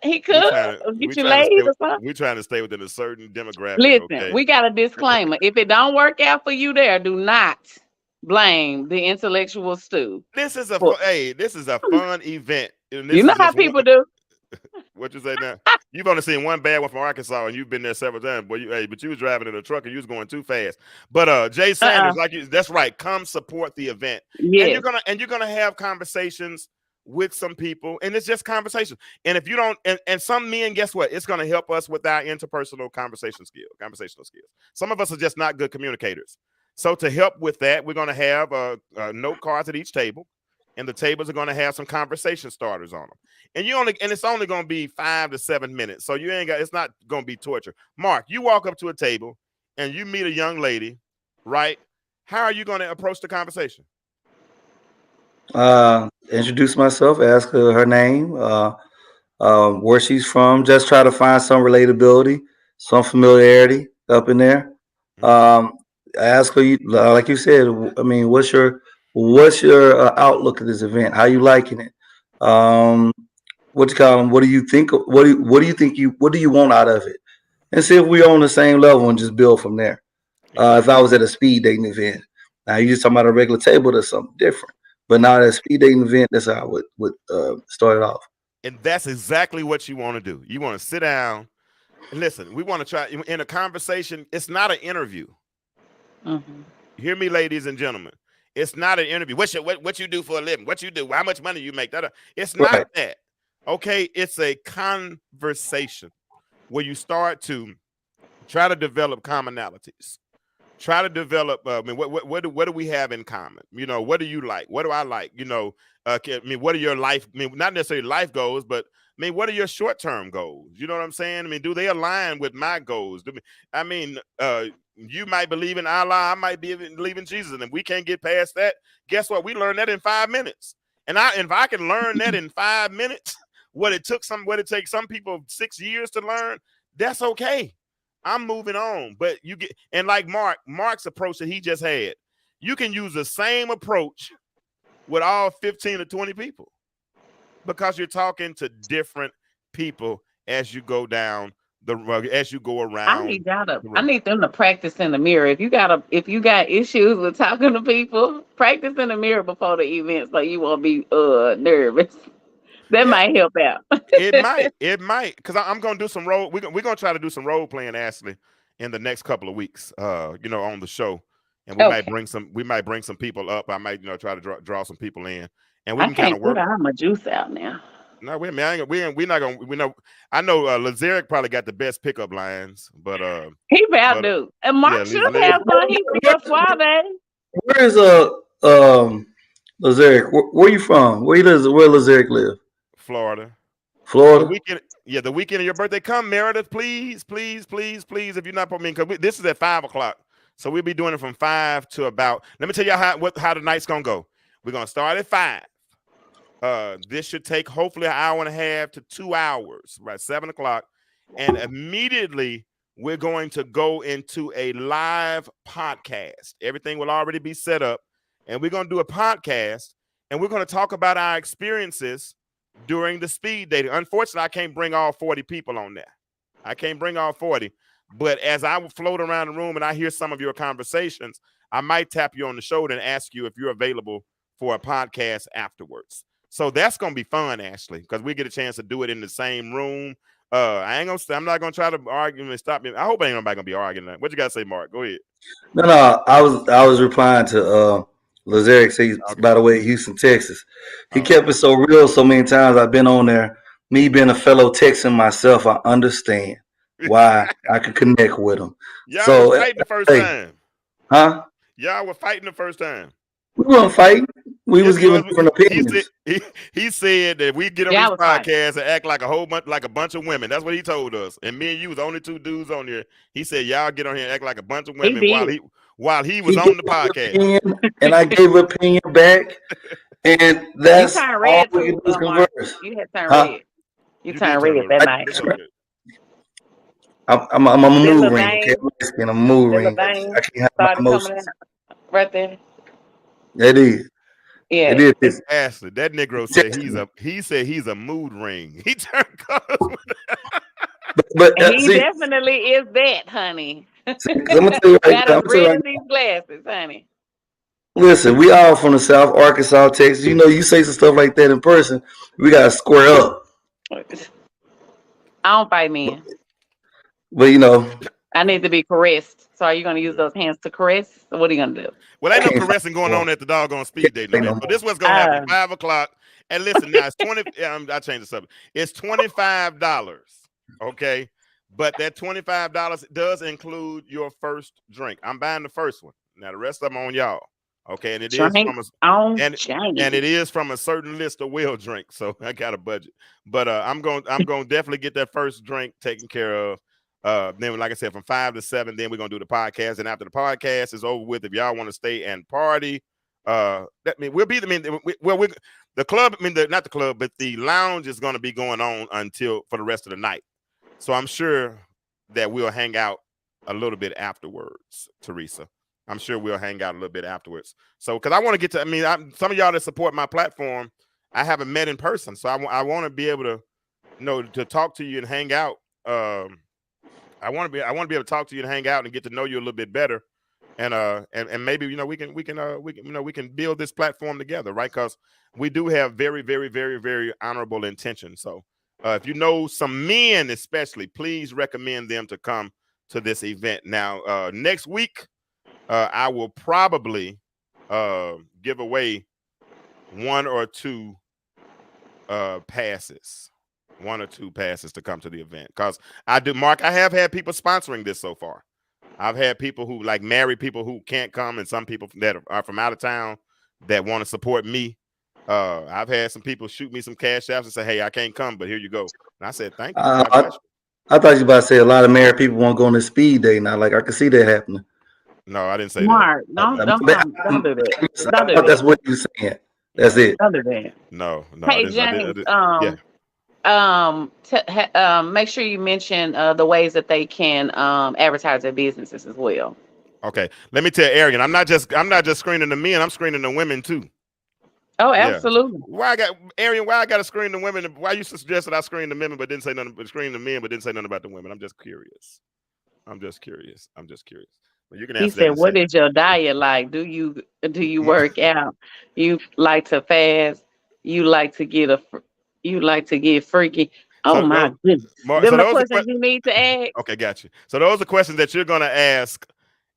He could get you ladies or something.
We're trying to stay within a certain demographic.
Listen, we got a disclaimer. If it don't work out for you there, do not Blame the intellectual stew.
This is a
Well,
this is a fun event. And
you
this
know
is
how
just one,
people do.
what you say now? You've only seen one bad one from Arkansas, and you've been there several times. But but you was driving in a truck and you was going too fast. But Jay Sanders, that's right. Come support the event, and
Yes.
you're gonna have conversations with some people, and it's just conversation. And if you don't, and some men, guess what? It's gonna help us with our interpersonal conversational skills. Some of us are just not good communicators. So to help with that, we're gonna have note cards at each table. And the tables are going to have some conversation starters on them. And it's only going to be 5 to 7 minutes. So it's not going to be torture. Mark, you walk up to a table and you meet a young lady, right? How are you going to approach the conversation?
Introduce myself, ask her name, where she's from, just try to find some relatability, some familiarity up in there. Ask her, like you said, I mean, what's your outlook of this event? How you liking it? What you call them? What do you think? What do you want out of it? And see if we're on the same level and just build from there. If I was at a speed dating event, now you just talking about a regular table, that's something different. But now at a speed dating event, that's how I would start it off.
And that's exactly what you want to do. You want to sit down and listen. We want to try in a conversation. It's not an interview.
Mm-hmm.
Hear me, ladies and gentlemen. It's not an interview. What you do for a living? What you do? How much money you make? It's not
Right.
that. Okay, it's a conversation where you start to try to develop commonalities. Try to develop. I mean, what do we have in common? You know, what do you like? What do I like? You know, I mean, what are your life? I mean, not necessarily life goals, but I mean, what are your short-term goals? You know what I'm saying? I mean, do they align with my goals? I mean, you might believe in Allah, I might believe in Jesus, and if we can't get past that, guess what? We learn that in 5 minutes. And if I can learn that in 5 minutes, what it takes some people 6 years to learn, that's okay. I'm moving on. But you get, and like Mark's approach that he just had, you can use the same approach with all 15 or 20 people because you're talking to different people as you go down as you go around.
I need them to practice in the mirror. If you got issues with talking to people, practice in the mirror before the event so you won't be nervous. That might help out.
It might, because I'm gonna do some role. We're gonna try to do some role playing, Ashley, in the next couple of weeks. On the show, and we might bring some people up. I might try to draw some people in, and we can kind of work.
I can't put my juice out now.
No, we're not gonna. We know. I know Lazaric probably got the best pickup lines, but
he about to. And Mark should have some. He's real suave.
Where is Lazaric? Where you from? Where Lazaric live?
Florida.
Florida.
The weekend of your birthday. Come, Meredith, please. If you're not for me, because this is at 5:00, so we'll be doing it from 5 to about. Let me tell you how the night's gonna go. We're gonna start at 5. This should take hopefully an hour and a half to 2 hours, right? 7 o'clock, and immediately we're going to go into a live podcast. Everything will already be set up, and we're going to do a podcast, and we're going to talk about our experiences during the speed dating. Unfortunately, I can't bring all 40 people on there. I can't bring all 40, but as I float around the room and I hear some of your conversations, I might tap you on the shoulder and ask you if you're available for a podcast afterwards. So that's gonna be fun, Ashley, because we get a chance to do it in the same room. I'm not gonna try to argue and stop me. I hope ain't nobody gonna be arguing that. What you gotta say, Mark? Go ahead.
No, I was replying to Lazaric. Says, by the way, Houston, Texas. He kept it so real so many times. I've been on there. Me being a fellow Texan myself, I understand why I could connect with him.
Y'all were fighting the first time.
Huh?
Y'all were fighting the first time.
We weren't fighting. We was giving different opinions.
He said that we get on this podcast and act like a bunch of women. That's what he told us. And me and you was the only 2 dudes on there. He said y'all get on here and act like a bunch of women while he was on the podcast.
And I gave opinion back. And that's
all we
can do is converse.
You had turned red. You turned red that night.
I'm a mood ring. Okay? I'm a mood ring. I can't have my emotions.
Right there.
It is.
Yeah.
It is.
Ashley, that Negro said he's a mood ring. He turned colors.
But he definitely is that, honey.
See, I'm gonna tell you right now.
Red in these glasses, honey.
Listen, we all from the South, Arkansas, Texas. You know, you say some stuff like that in person, we gotta square up.
I don't fight men.
But you know,
I need to be caressed. So are you going to use those hands to caress? Or what are you going to do?
Well, ain't no
can't
caressing going on at the doggone speed dating
Can't no
event. So
more.
this what's gonna happen.
Uh,
5 o'clock. And listen, now it's 20. I changed the subject. It's $25. Okay. But that $25 does include your first drink. I'm buying the first one. Now the rest of them on y'all. Okay. And it is
drink
from a
on
and
chain.
it is from a certain list of will drinks. So I got a budget. But I'm going to definitely get that first drink taken care of. Then, like I said, from 5 to 7, then we're gonna do the podcast. And after the podcast is over with, if y'all want to stay and party, we'll be the club. Not the club, but the lounge is gonna be going on for the rest of the night. So I'm sure that we'll hang out a little bit afterwards, Teresa. I'm sure we'll hang out a little bit afterwards. So, because I want to get to, some of y'all that support my platform, I haven't met in person, so I want to be able to, to talk to you and hang out. I want to be able to talk to you and hang out and get to know you a little bit better, and maybe we can build this platform together, right? Because we do have very, very, very, very honorable intentions. So if you know some men, especially, please recommend them to come to this event. Now next week, I will probably give away 1 or 2 passes. 1 or 2 passes to come to the event, because I have had people sponsoring this so far. I've had people who married people who can't come, and some people that are from out of town that want to support me. I've had some people shoot me some cash apps and say, "Hey, I can't come, but here you go." And I said, "Thank you."
I thought you about to say a lot of married people won't go on this speed date now. Like I can see that happening.
No, I didn't say
Mark,
that.
don't do that. Don't do that.
I thought that's what you're saying. That's it.
Don't do that.
No.
Hey, James. Make sure you mention the ways that they can advertise their businesses as well.
Okay, let me tell Arian, I'm not just screening the men, I'm screening the women too.
Oh, absolutely.
Why I got to screen the women? Why you suggested I screen the men but didn't say nothing, but screen the men but didn't say nothing about the women? I'm just curious. Well, you can answer.
He said, "What is your diet like? Do you work out? You like to fast? You like to get freaky?" Oh my goodness! Them the questions you need to ask.
Okay, got you. So those are questions that you're gonna ask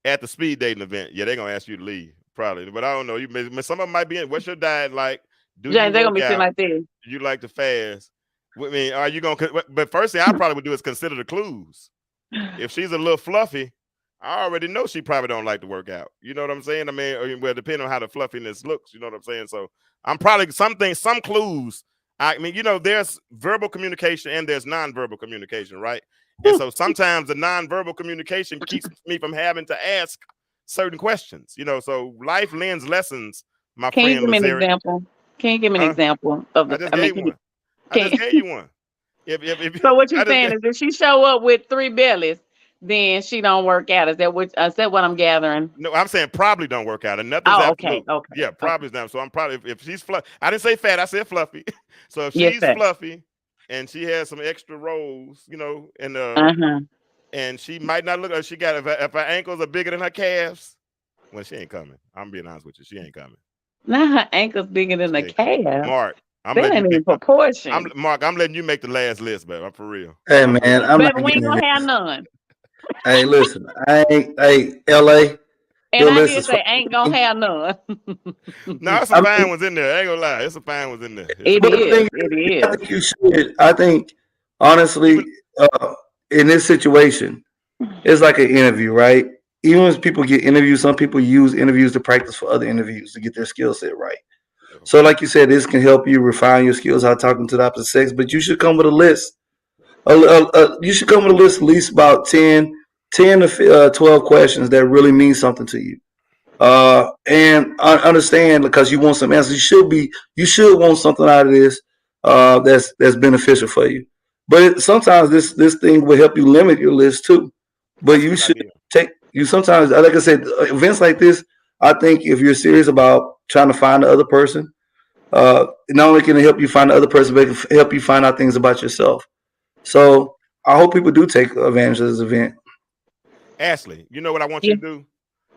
at the speed dating event. Yeah, they're gonna ask you to leave probably, but I don't know. Some of them might be in. What's your diet like?
James, they're gonna be sitting like this.
You like to fast? I mean, are you gonna? But first thing I probably would do is consider the clues. If she's a little fluffy, I already know she probably don't like to work out. You know what I'm saying? I mean, well, depending on how the fluffiness looks, you know what I'm saying? So I'm probably some clues. I mean, there's verbal communication and there's nonverbal communication, right? And so sometimes the nonverbal communication keeps me from having to ask certain questions, so life lends lessons, my friend.
Can you give me an example? Can you give me an example of the?
I just gave you one.
So what you're saying is if she show up with 3 bellies, then she don't work out. Is that what I'm gathering?
No, I'm saying probably don't work out. And nothing's
okay.
Yeah, probably not. So I'm probably, if she's fluffy, I didn't say fat, I said fluffy. So if she's fluffy and she has some extra rolls, and she might not look like she got, if her ankles are bigger than her calves, well, she ain't coming. I'm being honest with you. She ain't coming.
Now her ankles bigger than the calf.
Mark,
that ain't in proportion.
Mark, I'm letting you make the last list, baby. I'm for real.
Hey man,
we ain't gonna have none.
Hey, listen, LA.
And I did say ain't gonna have none.
No, it's some fine ones in there. I ain't gonna lie. It's some fine ones in there.
It is.
I think you should. I think, honestly, in this situation, it's like an interview, right? Even when people get interviews, some people use interviews to practice for other interviews to get their skill set right. So, like you said, this can help you refine your skills, how talking to the opposite sex, but you should come with a list. You should come with a list at least about 10 to 12 questions that really mean something to you. And I understand, because you want some answers. You should want something out of this that's beneficial for you. But sometimes this thing will help you limit your list too. But you should sometimes, like I said, events like this, I think if you're serious about trying to find the other person, not only can it help you find the other person, but it can help you find out things about yourself. So I hope people do take advantage of this event.
Ashley, you know what I want you to do?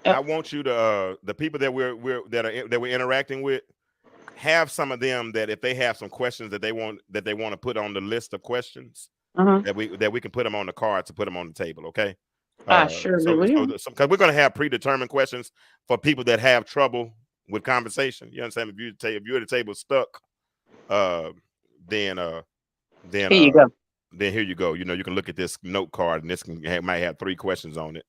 I want you to the people that we're interacting with, have some of them that if they have some questions that they want to put on the list of questions, that we can put them on the card to put them on the table. Okay.
I surely will.
Because we're going to have predetermined questions for people that have trouble with conversation. You understand? If you're at the table stuck, then
here you go.
Then here you go. You know, you can look at this note card, and this might have 3 questions on it,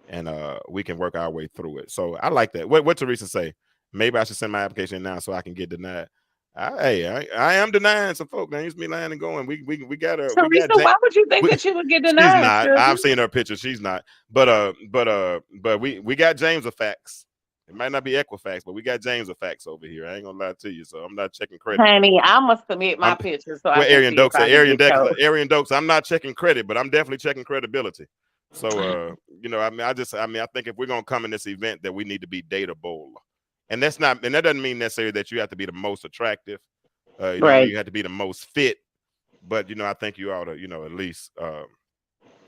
and we can work our way through it. So I like that. What Teresa say? Maybe I should send my application now so I can get denied. I am denying some folk. Now used to be lying and going. We got her.
Teresa, why would you think that you would get denied?
She's not. I've seen her picture. She's not. But we got James of Facts. It might not be Equifax, but we got James of Facts over here. I ain't gonna lie to you, so I'm not checking credit.
Honey, I must submit my picture. So
Arian Dokes, I'm not checking credit, but I'm definitely checking credibility. So you know, I think if we're gonna come in this event, that we need to be dateable. And that doesn't mean necessarily that you have to be the most attractive. Right. You have to be the most fit. But you know, I think you ought to, you know, at least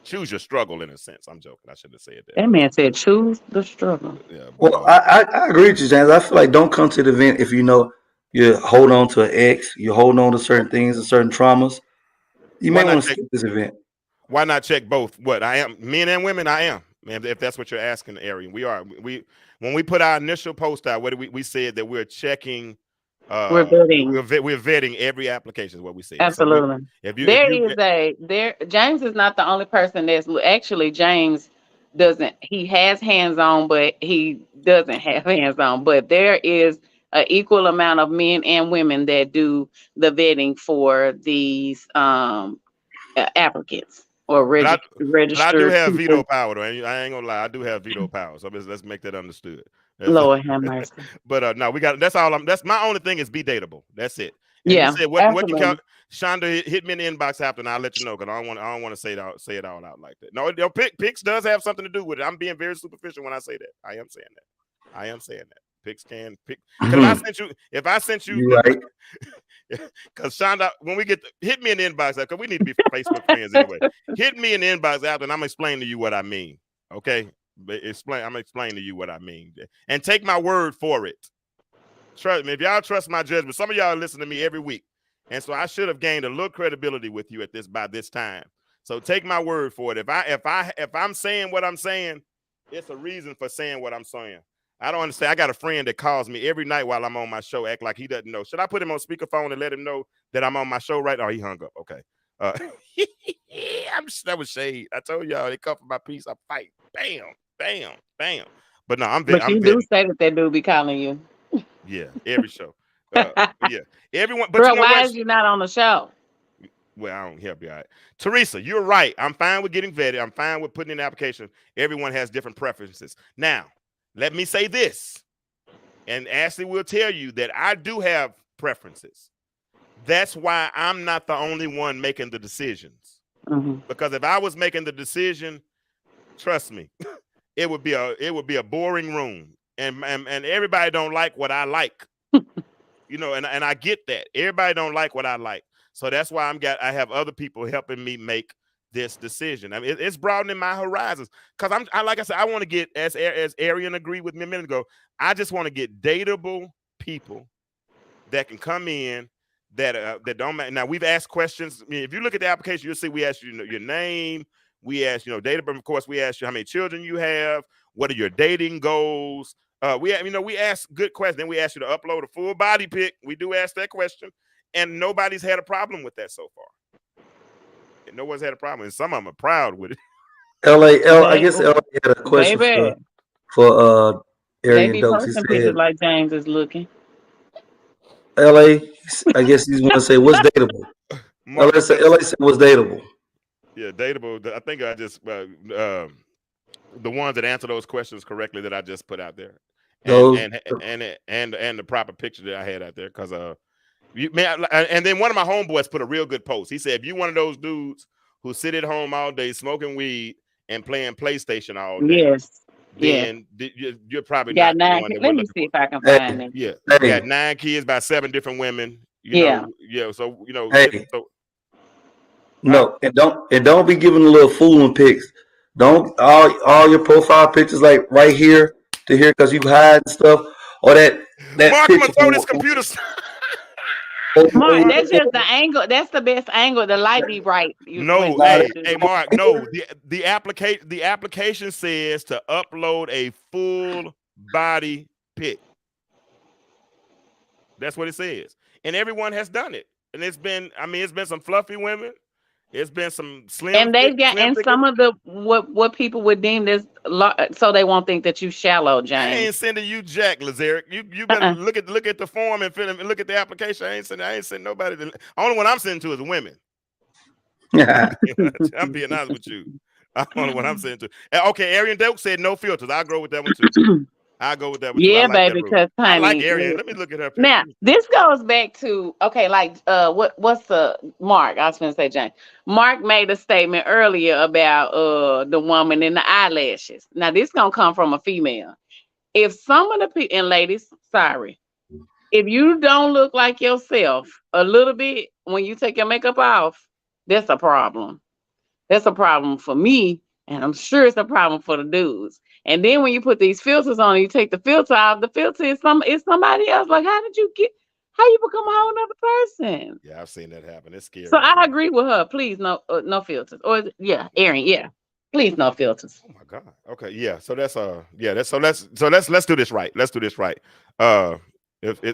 choose your struggle in a sense. I'm joking. I should have said that.
That man said choose the struggle.
Yeah. Well, I agree with you, James. I feel like don't come to the event if you know you hold on to an ex, you hold on to certain things and certain traumas. You may want to skip this event.
Why not check both? What I am, men and women, I am. Man, if that's what you're asking, Arian, we are. When we put our initial post out, what did we said that we're checking.
We're vetting.
We're vetting every application. Is what we said.
Absolutely. So James is not the only person that's actually James doesn't. He has hands on, but he doesn't have hands on. But there is an equal amount of men and women that do the vetting for these applicants or registered.
I do have veto power, though. I ain't gonna lie. I do have veto power. So let's make that understood.
Lord have mercy.
But no, we got. That's all. That's my only thing is be dateable. That's it. And
yeah.
You said, what you count? Shonda, hit me in the inbox after, and I'll let you know because I don't want to say it all out like that. No, Pix does have something to do with it. I'm being very superficial when I say that. I am saying that. Pix can pick. If I sent you,
right.
Because Shonda, when we hit me in the inbox, because we need to be Facebook friends anyway. Hit me in the inbox after, and I'm explaining to you what I mean. Okay. I'm explaining to you what I mean, and take my word for it. Trust me, if y'all trust my judgment. Some of y'all listen to me every week, and so I should have gained a little credibility with you by this time. So take my word for it. If I'm saying what I'm saying, it's a reason for saying what I'm saying. I don't understand. I got a friend that calls me every night while I'm on my show, act like he doesn't know. Should I put him on speakerphone and let him know that I'm on my show right now? Oh, he hung up. Okay. That was shade. I told y'all they come for my piece. I fight. Bam. But no,
But you do say that they do be calling you.
Yeah, every show. Yeah, everyone. But
bro,
you know
why is you not on the show?
Well, I don't help you out. Teresa, you're right. I'm fine with getting vetted. I'm fine with putting in an application. Everyone has different preferences. Now, let me say this, and Ashley will tell you that I do have preferences. That's why I'm not the only one making the decisions.
Mm-hmm.
Because if I was making the decision, trust me, it would be a boring room, and everybody don't like what I like, you know, and I get that everybody don't like what I like, so that's why I have other people helping me make this decision. I mean, it's broadening my horizons because like I said, I want to get as Arian agreed with me a minute ago. I just want to get dateable people that can come in that don't matter. Now we've asked questions. I mean, if you look at the application, you'll see we asked you your name. We asked, date of birth. Of course, we asked you how many children you have. What are your dating goals? We asked good questions. Then we asked you to upload a full body pic. We do ask that question, and nobody's had a problem with that so far. And no one's had a problem, and some of them are proud with it.
I guess LA had a question for Arian Dokes. He said,
like James is looking.
LA, I guess he's going to say what's dateable. LA said what's dateable.
Yeah, dateable. I think I just the ones that answer those questions correctly that I just put out there, and the proper picture that I had out there, because and then one of my homeboys put a real good post. He said, if you're one of those dudes who sit at home all day smoking weed and playing PlayStation all day, then you're probably
got
not
9. Let me see if I can find it.
Yeah, you got 9 kids by 7 different women. So
No, and don't be giving a little fooling pics. Don't all your profile pictures like right here. to hear because you hide and stuff, or that
Mark, I'm
picture.
gonna throw this computer.
Mark, that's just the angle. That's the best angle. The light be right.
No, hey, Mark, no. The application says to upload a full body pic. That's what it says, and everyone has done it. And it's been some fluffy women. It's been some slim.
And they've got some of the what people would deem as so they won't think that you shallow, James.
I ain't sending you Jack Lazaric. You better look at the form and look at the application. I ain't sending nobody. The only one I'm sending to is women. I'm being honest with you. Only one I'm sending to. Okay, Arian Doak said no filters. I'll go with that one too. I'll go with that one.
Yeah,
too. Like
baby, because
I like Arian. Let me look at her picture.
Now, this goes back to what's the Mark? I was gonna say, Jane. Mark made a statement earlier about the woman in the eyelashes. Now, this gonna come from a female. If some of the people, and ladies, sorry, if you don't look like yourself a little bit when you take your makeup off, that's a problem. That's a problem for me, and I'm sure it's a problem for the dudes. And then when you put these filters on, you take the filter out. The filter is somebody else. Like, how you become a whole other person?
Yeah, I've seen that happen. It's scary.
So I agree with her. Please, no filters. Or Aaron, yeah, please, no filters.
Oh my God. Okay, yeah. So let's do this right. Let's do this right. If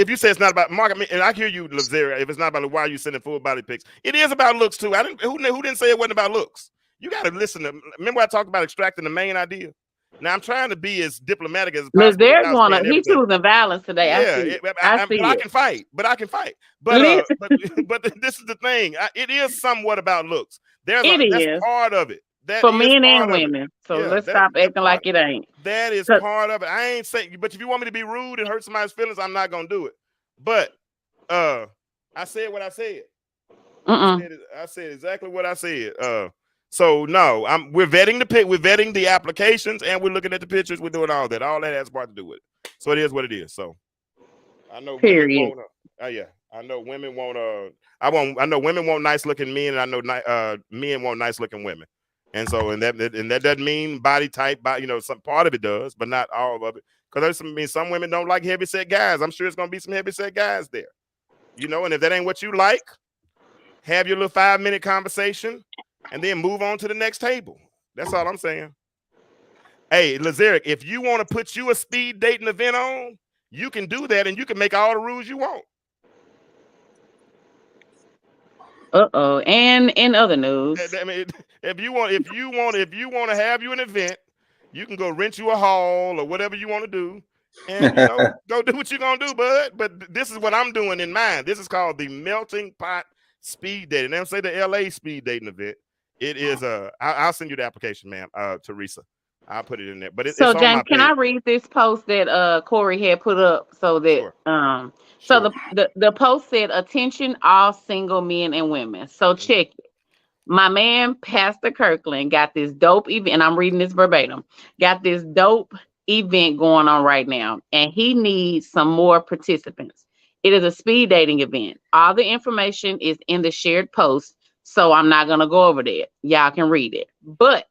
you say it's not about Mark, and I hear you, Lazaric. If it's not about why are you sending full body pics, it is about looks too. Who didn't say it wasn't about looks? You got to listen to. Remember, I talked about extracting the main idea. Now I'm trying to be as diplomatic as possible.
He choosing violence today.
Yeah, I can fight. But but this is the thing. It is somewhat about looks. That's part of it. That
for men and women. So let's stop acting like it ain't.
That is part of it. I ain't saying, but if you want me to be rude and hurt somebody's feelings, I'm not gonna do it. But I said what I said. I said exactly what I said. So no, we're vetting the applications, and we're looking at the pictures. We're doing all that. All that has part to do with it. So it is what it is. So I know.
Period.
I know women want. I know women want nice looking men, and I know men want nice looking women. And so, and that doesn't mean body type. Some part of it does, but not all of it. Because some women don't like heavy set guys. I'm sure it's gonna be some heavy set guys there. And if that ain't what you like, have your little 5-minute conversation. And then move on to the next table. That's all I'm saying. Hey, Lazaric, if you want to put you a speed dating event on, you can do that, and you can make all the rules you want.
And in other news,
I mean, if you want to have you an event, you can go rent you a hall or whatever you want to do, and go do what you're gonna do, bud. But this is what I'm doing in mine. This is called the Melting Pot Speed Dating. They don't say the LA speed dating event. It is I'll send you the application, ma'am, Teresa. I'll put it in there. But it's on
James,
my
can I read this post that Corey had put up so that
Sure.
So the post said, "Attention, all single men and women." So check it. My man, Pastor Kirkland, got this dope event, and I'm reading this verbatim. Got this dope event going on right now, and he needs some more participants. It is a speed dating event. All the information is in the shared post. So I'm not going to go over that. Y'all can read it. But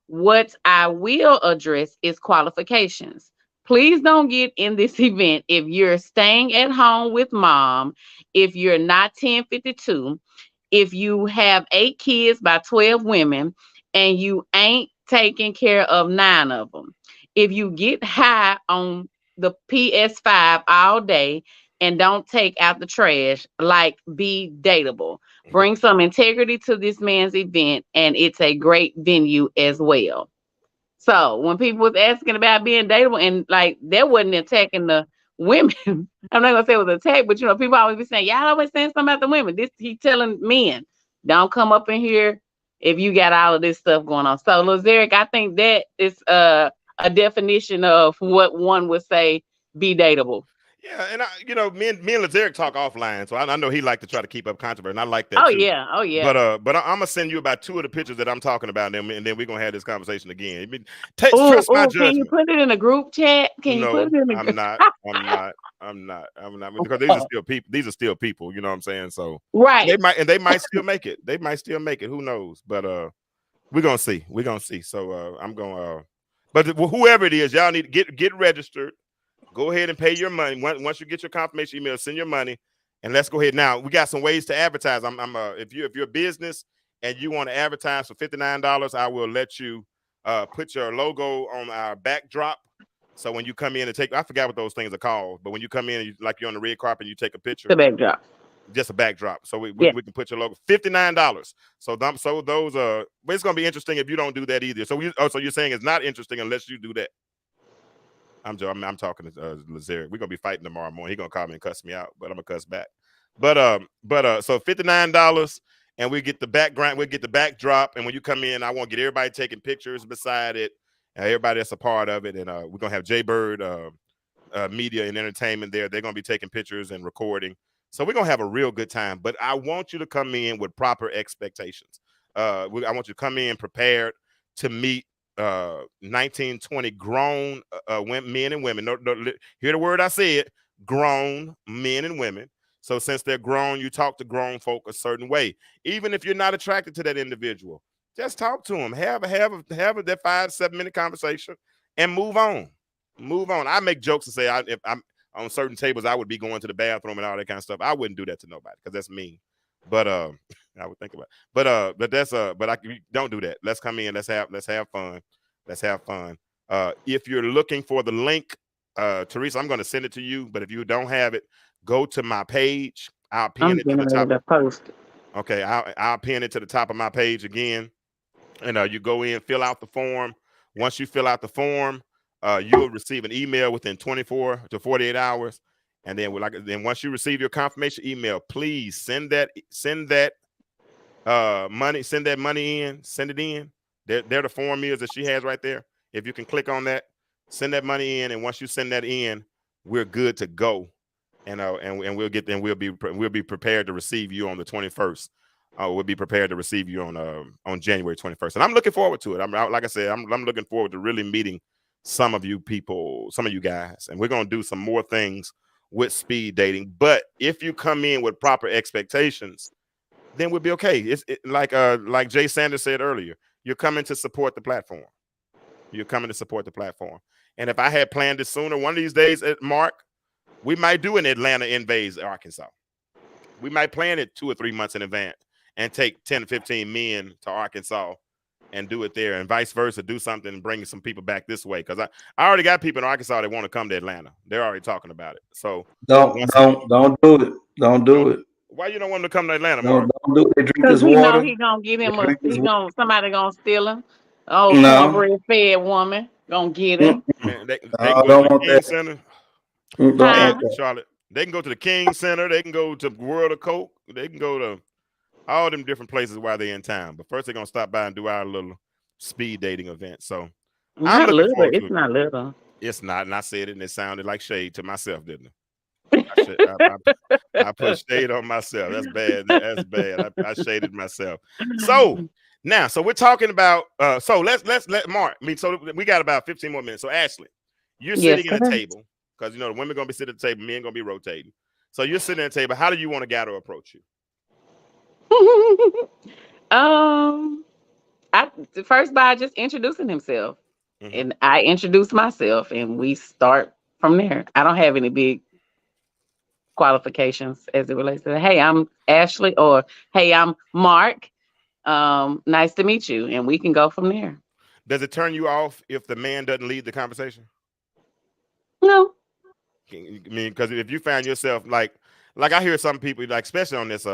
what I will address is qualifications. Please don't get in this event if you're staying at home with mom, if you're not 1052, if you have 8 kids by 12 women, and you ain't taking care of 9 of them. If you get high on the PS5 all day and don't take out the trash, be dateable. Bring some integrity to this man's event, and it's a great venue as well. So when people was asking about being dateable, and that wasn't attacking the women, I'm not gonna say it was an attack, but people always be saying, y'all always saying something about the women. This he telling men, don't come up in here if you got all of this stuff going on. So Lazaric, I think that is a definition of what one would say be dateable.
Yeah, and me and Lazaric talk offline, so I know he like to try to keep up controversy, and I like that.
Oh
too.
Yeah.
But I'm gonna send you about 2 of the pictures that I'm talking about, and then we're gonna have this conversation again.
Trust my judgment. Can you put it in a group chat? Put it in a group?
I'm not because these are still people. These are still people. You know what I'm saying? So
right,
they might still make it. They might still make it. Who knows? But We're gonna see. We're gonna see. So I'm gonna. But whoever it is, y'all need to get registered. Go ahead and pay your money. Once you get your confirmation email, send your money, and let's go ahead. Now we got some ways to advertise. If you're a business and you want to advertise for $59, I will let you put your logo on our backdrop. So when you come in and take, I forgot what those things are called, but when you come in, and you're on the red carpet, and you take a picture.
The backdrop.
Just a backdrop, so we
Yeah.
can put your logo. $59. So those but it's gonna be interesting if you don't do that either. So so you're saying it's not interesting unless you do that. I'm talking to Lazarick. We're gonna be fighting tomorrow morning. He's gonna call me and cuss me out, but I'm gonna cuss back. But so $59, and we get the background, we get the backdrop, and when you come in, I want to get everybody taking pictures beside it, everybody that's a part of it, and we're gonna have Jaybird Media and Entertainment there. They're gonna be taking pictures and recording. So we're gonna have a real good time. But I want you to come in with proper expectations. I want you to come in prepared to meet 19, 20 grown men and women. No, hear the word I said, grown men and women. So since they're grown, you talk to grown folk a certain way. Even if you're not attracted to that individual, just talk to them. Have that 5 to 7 minute conversation and move on. Move on. I make jokes and say if I'm on certain tables, I would be going to the bathroom and all that kind of stuff. I wouldn't do that to nobody because that's mean. But I would think about it. But that's don't do that. Let's come in. Let's have fun. Let's have fun. If you're looking for the link, Teresa, I'm going to send it to you. But if you don't have it, go to my page. I'll pin it to the top.
Post.
Okay, I'll pin it to the top of my page again. And you go in, fill out the form. Once you fill out the form, you'll receive an email within 24 to 48 hours. And then once you receive your confirmation email, please send that money in, send it in. There the form is that she has right there. If you can click on that, send that money in, and once you send that in, we're good to go. And we'll be prepared to receive you on the 21st. We'll be prepared to receive you on January 21st. And I'm looking forward to it. Like I said, I'm looking forward to really meeting some of you people, some of you guys, and we're gonna do some more things with speed dating. But if you come in with proper expectations, then we'll be okay. It's like Jay Sanders said earlier, you're coming to support the platform. You're coming to support the platform. And if I had planned this sooner, one of these days, Mark, we might do an Atlanta invades Arkansas. We might plan it 2 or 3 months in advance and take 10 to 15 men to Arkansas and do it there, and vice versa, do something and bring some people back this way. Because I already got people in Arkansas that want to come to Atlanta. They're already talking about it. So
don't do it. Don't do it.
Why you don't want them to come to Atlanta, Mark?
Don't do it. They drink this
Because
water.
he gonna give him somebody gonna steal him. Oh,
No.
cornbread fed woman gonna get him.
Man, they
I
can
don't
go to the
want
King
that.
Center.
Don't want that.
Charlotte. They can go to the King Center. They can go to World of Coke. They can go to all them different places while they're in town. But first, they're gonna stop by and do our little speed dating event. So
Not little. It's not little.
It's not. And I said it, and it sounded like shade to myself, didn't it? I put shade on myself. That's bad. That's bad. I shaded myself. So now, we're talking about. So let's let Mark. So we got about 15 more minutes. So Ashley, you're sitting at a table because the women are gonna be sitting at the table, men gonna be rotating. So you're sitting at a table. How do you want a guy to approach you?
First by just introducing himself,
Mhm.
and I introduce myself, and we start from there. I don't have any big qualifications as it relates to, hey, I'm Ashley, or hey, I'm Mark. Nice to meet you, and we can go from there.
Does it turn you off if the man doesn't lead the conversation?
No.
I mean, because if you find yourself like I hear some people, like especially on this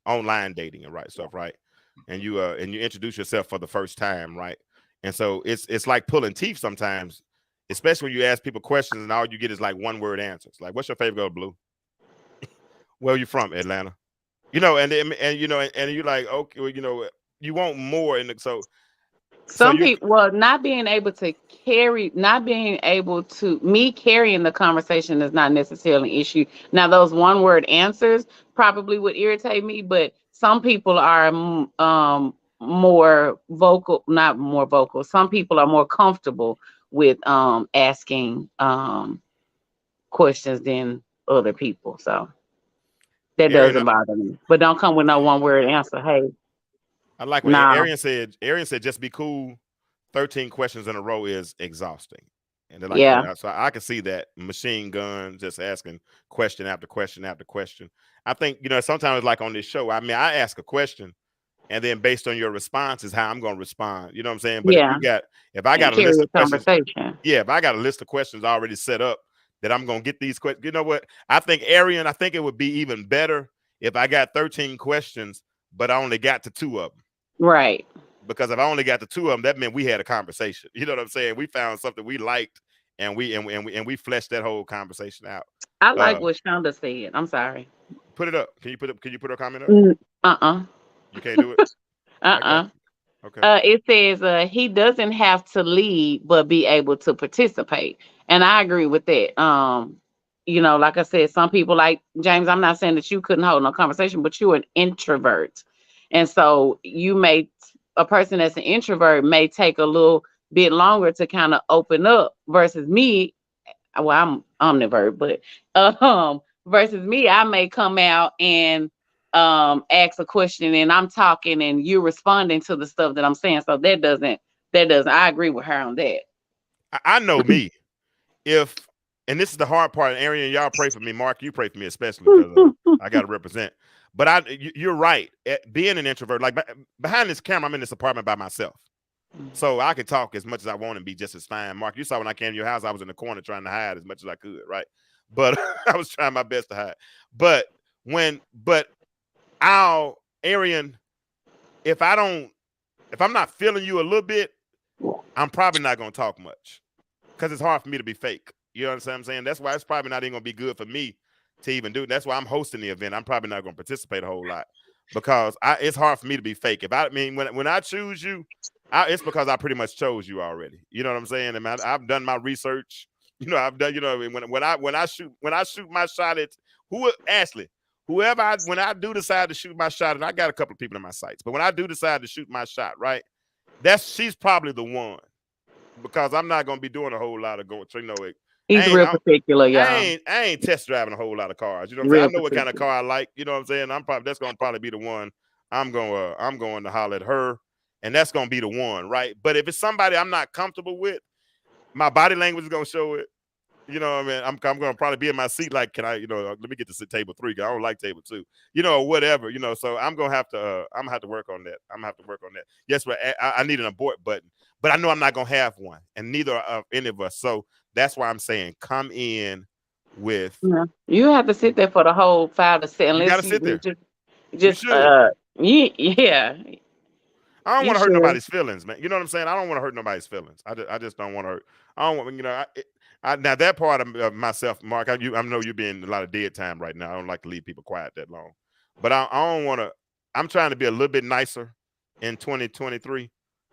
online dating and stuff, right? And you introduce yourself for the first time, right? And so it's like pulling teeth sometimes, especially when you ask people questions and all you get is like one word answers. Like, what's your favorite color? Blue. Where are you from? Atlanta. And you're like, okay, well, you want more, and so
some people, not being able to carrying the conversation is not necessarily an issue. Now, those one word answers probably would irritate me, but some people are more vocal, not more vocal. Some people are more comfortable with asking questions than other people. So That
Arian,
doesn't bother me. But don't come with no one word answer. Hey,
I like what
nah.
Arian said. Arian said, "Just be cool. 13 questions in a row is exhausting." And they're like,
Yeah.
yeah, so I can see that machine gun, just asking question after question after question. I think, sometimes like on this show, I mean, I ask a question and then based on your response is how I'm going to respond. You know what I'm saying? But
Yeah.
if I
And
got a
carry
list
a
of questions,
conversation.
yeah, if I got a list of questions already set up that I'm going to get these questions, you know what? I think it would be even better if I got 13 questions, but I only got to 2 of them.
Right.
Because if I only got to 2 of them, that meant we had a conversation. You know what I'm saying? We found something we liked, and we fleshed that whole conversation out.
I like what Shonda said. I'm sorry.
Put it up. Can you put a comment up?
Uh-uh.
You can't do it. I got you. Okay.
It says he doesn't have to lead, but be able to participate, and I agree with that. Like I said, some people like James. I'm not saying that you couldn't hold no conversation, but you're an introvert, and so a person that's an introvert may take a little bit longer to kind of open up versus me. Well, I'm omnivert, but versus me, I may come out and ask a question and I'm talking and you're responding to the stuff that I'm saying. So that doesn't I agree with her on that.
I know me. And this is the hard part, and Arian, y'all pray for me. Mark, you pray for me especially because I got to represent. But you're right. Being an introvert, like behind this camera, I'm in this apartment by myself. So I could talk as much as I want and be just as fine. Mark, you saw when I came to your house, I was in the corner trying to hide as much as I could, right? But I was trying my best to hide. But Arian, if I'm not feeling you a little bit, I'm probably not going to talk much because it's hard for me to be fake. You know what I'm saying? That's why it's probably not even going to be good for me to even do it. That's why I'm hosting the event. I'm probably not going to participate a whole lot because it's hard for me to be fake. When I choose you, it's because I pretty much chose you already. You know what I'm saying? And I've done my research. I've done. When I shoot my shot at Ashley, whoever when I do decide to shoot my shot, and I got a couple of people in my sights, but when I do decide to shoot my shot, right, she's probably the one because I'm not going to be doing a whole lot of going.
He's real particular, y'all.
I ain't test driving a whole lot of cars. You know what I'm saying? I know what kind of car I like. You know what I'm saying? That's going to probably be the one I'm going to holler at her, and that's going to be the one, right? But if it's somebody I'm not comfortable with, my body language is going to show it. You know what I mean? I'm going to probably be in my seat like, can I, let me get to table 3 because I don't like table 2, or whatever, so I'm going to have to work on that. I'm going to have to work on that. Yes, but I need an abort button, but I know I'm not going to have one, and neither of any of us. So that's why I'm saying come in with.
Yeah. You have to sit there for the whole 5 to 7.
You got to sit there.
Yeah.
I don't want to hurt nobody's feelings, man. You know what I'm saying? I don't want to hurt nobody's feelings. I just don't want to hurt. I don't want, now that part of myself, Mark, I know you're being a lot of dead time right now. I don't like to leave people quiet that long, but I don't want to. I'm trying to be a little bit nicer in 2023.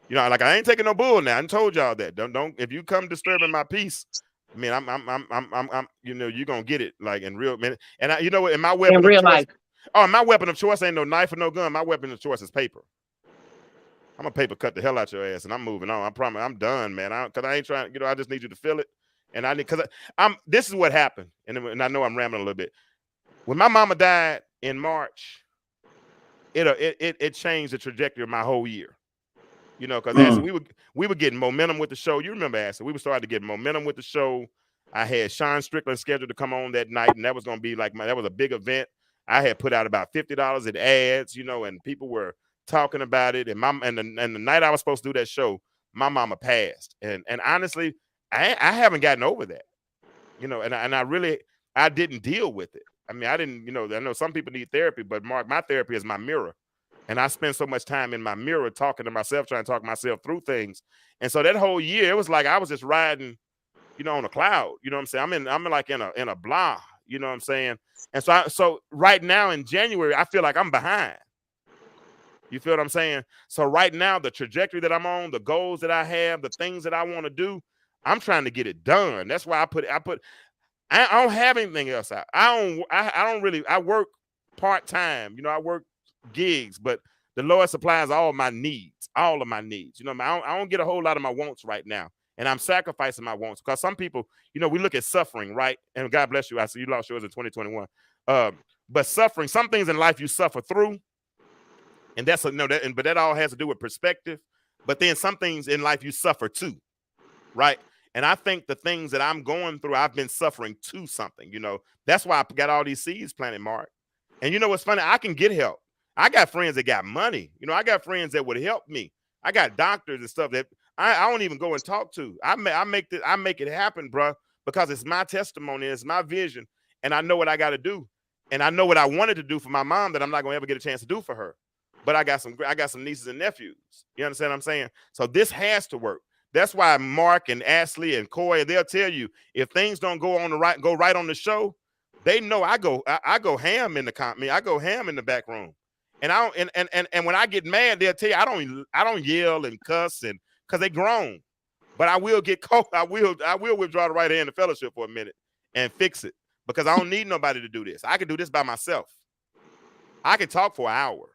Like I ain't taking no bull now. I told y'all that. Don't if you come disturbing my peace, I mean, I'm you're gonna get it like in real minute. And you know what? In my weapon
in real
of choice,
life.
Oh, my weapon of choice ain't no knife or no gun. My weapon of choice is paper. I'm gonna paper cut the hell out your ass, and I'm moving on. I promise, I'm done, man. Because I ain't trying. I just need you to feel it. And this is what happened, and I know I'm rambling a little bit. When my mama died in March, it changed the trajectory of my whole year. Because we were getting momentum with the show. You remember, Ashley, we were starting to get momentum with the show. I had Sean Strickland scheduled to come on that night, and that was going to be that was a big event. I had put out about $50 in ads, and people were talking about it. And the night I was supposed to do that show, my mama passed, and honestly, I haven't gotten over that, and I didn't deal with it. I mean, I didn't, I know some people need therapy, but Mark, my therapy is my mirror. And I spend so much time in my mirror talking to myself, trying to talk myself through things. And so that whole year, it was like I was just riding, on a cloud. You know what I'm saying? I'm like in a blah, you know what I'm saying? And so right now in January, I feel like I'm behind. You feel what I'm saying? So right now, the trajectory that I'm on, the goals that I have, the things that I want to do, I'm trying to get it done. That's why I don't have anything else out. I work part-time. I work gigs, but the Lord supplies all of my needs. I don't get a whole lot of my wants right now, and I'm sacrificing my wants because some people, we look at suffering, right? And God bless you. I see you lost yours in 2021. But suffering, some things in life you suffer through, and that's but that all has to do with perspective. But then some things in life you suffer too, right? And I think the things that I'm going through, I've been suffering to something. That's why I got all these seeds planted, Mark. And you know what's funny? I can get help. I got friends that got money. I got friends that would help me. I got doctors and stuff that I don't even go and talk to. I make it happen, bro, because it's my testimony, it's my vision, and I know what I got to do, and I know what I wanted to do for my mom that I'm not gonna ever get a chance to do for her. But I got some nieces and nephews. You understand what I'm saying? So this has to work. That's why Mark and Ashley and Coy, they'll tell you if things don't go right on the show, they know I go ham in the company. I go ham in the back room. And I don't, and when I get mad, they'll tell you I don't yell and cuss and because they grown. But I will get caught. I will withdraw the right hand of fellowship for a minute and fix it because I don't need nobody to do this. I can do this by myself. I can talk for an hour.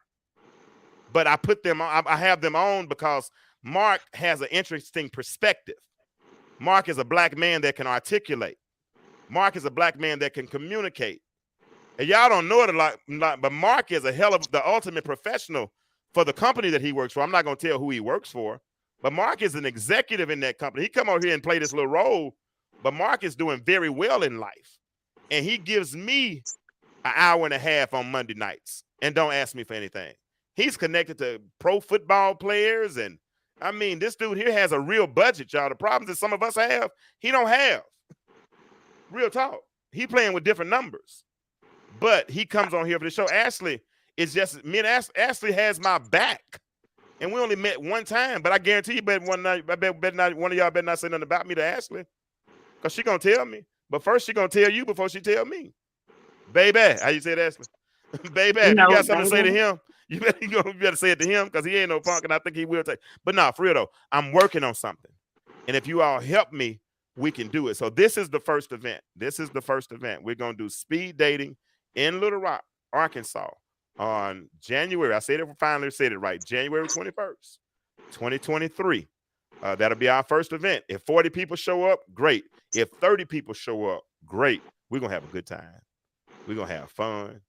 But I put them on, I have them on because Mark has an interesting perspective. Mark is a black man that can articulate. Mark is a black man that can communicate. And y'all don't know it a lot, but Mark is a hell of the ultimate professional for the company that he works for. I'm not going to tell who he works for, but Mark is an executive in that company. He come over here and play this little role, but Mark is doing very well in life. And he gives me an hour and a half on Monday nights and don't ask me for anything. He's connected to pro football players. And I mean, this dude here has a real budget, y'all. The problems that some of us have, he don't have. Real talk. He playing with different numbers. But he comes on here for the show. Ashley is just, me and Ashley has my back. And we only met one time, but I guarantee you one of y'all better not say nothing about me to Ashley. Because she going to tell me. But first she going to tell you before she tell me. Baby, how you say it, Ashley? Baby, if you got something to say to him, you better say it to him because he ain't no punk, and I think he will take. But no, for real though, I'm working on something. And if you all help me, we can do it. So this is the first event. We're going to do speed dating in Little Rock, Arkansas on January. I finally said it right. January 21st, 2023. That'll be our first event. If 40 people show up, great. If 30 people show up, great. We're going to have a good time. We're going to have fun.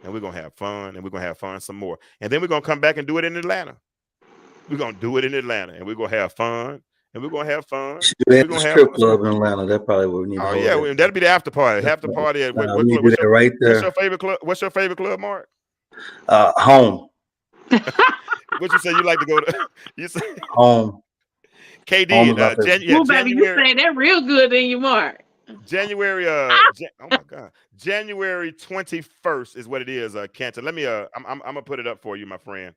And we're going to have fun. And we're going to have fun some more. And then we're going to come back and do it in Atlanta. We're going to do it in Atlanta. And we're going to have fun. And we're going to have fun.
We're going to have a strip club in Atlanta. That probably what we need.
Oh, yeah. That'll be the after party. After party.
Right there.
What's your favorite club? What's your favorite club, Mark?
Home.
What you say you like to go to? You say
home.
KD.
Baby, you say that real good, then you, Mark.
January. Oh my God. January 21st is what it is. Canton. Let me. I'm gonna put it up for you, my friend.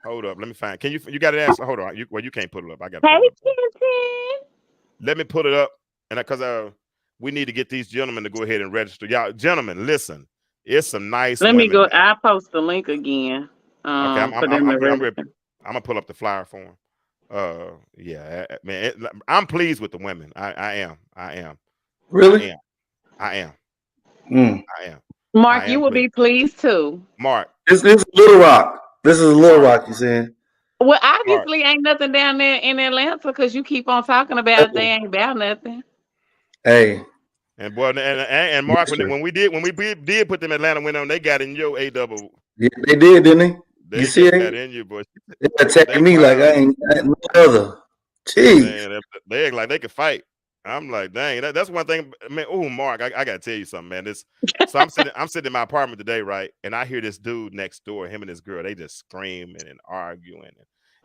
Hold up. Let me find. Can you got it? Hold on. You can't put it up. I got.
Hey, Canton.
Let me put it up, and because we need to get these gentlemen to go ahead and register. Y'all, gentlemen, listen. It's some nice.
Let me go. I'll post the link again.
Okay, I'm gonna pull up the flyer for them. Yeah, man. I'm pleased with the women. I am.
Really?
I am. I am.
Mark, you will be pleased too.
Mark.
This is Little Rock. This is Little Rock, you saying?
Well, obviously ain't nothing down there in Atlanta because you keep on talking about they ain't about nothing.
Hey.
And boy, and Mark, when we did put them Atlanta win on, they got in your A double.
Yeah, they did, didn't they?
They
you see
got in you, boy.
They attacking me like I ain't no other. Jeez.
Man, they act like they could fight. I'm like, dang, that's one thing. Man, oh, Mark, I gotta tell you something, man. So I'm sitting in my apartment today, right? And I hear this dude next door, him and his girl, they just screaming and arguing,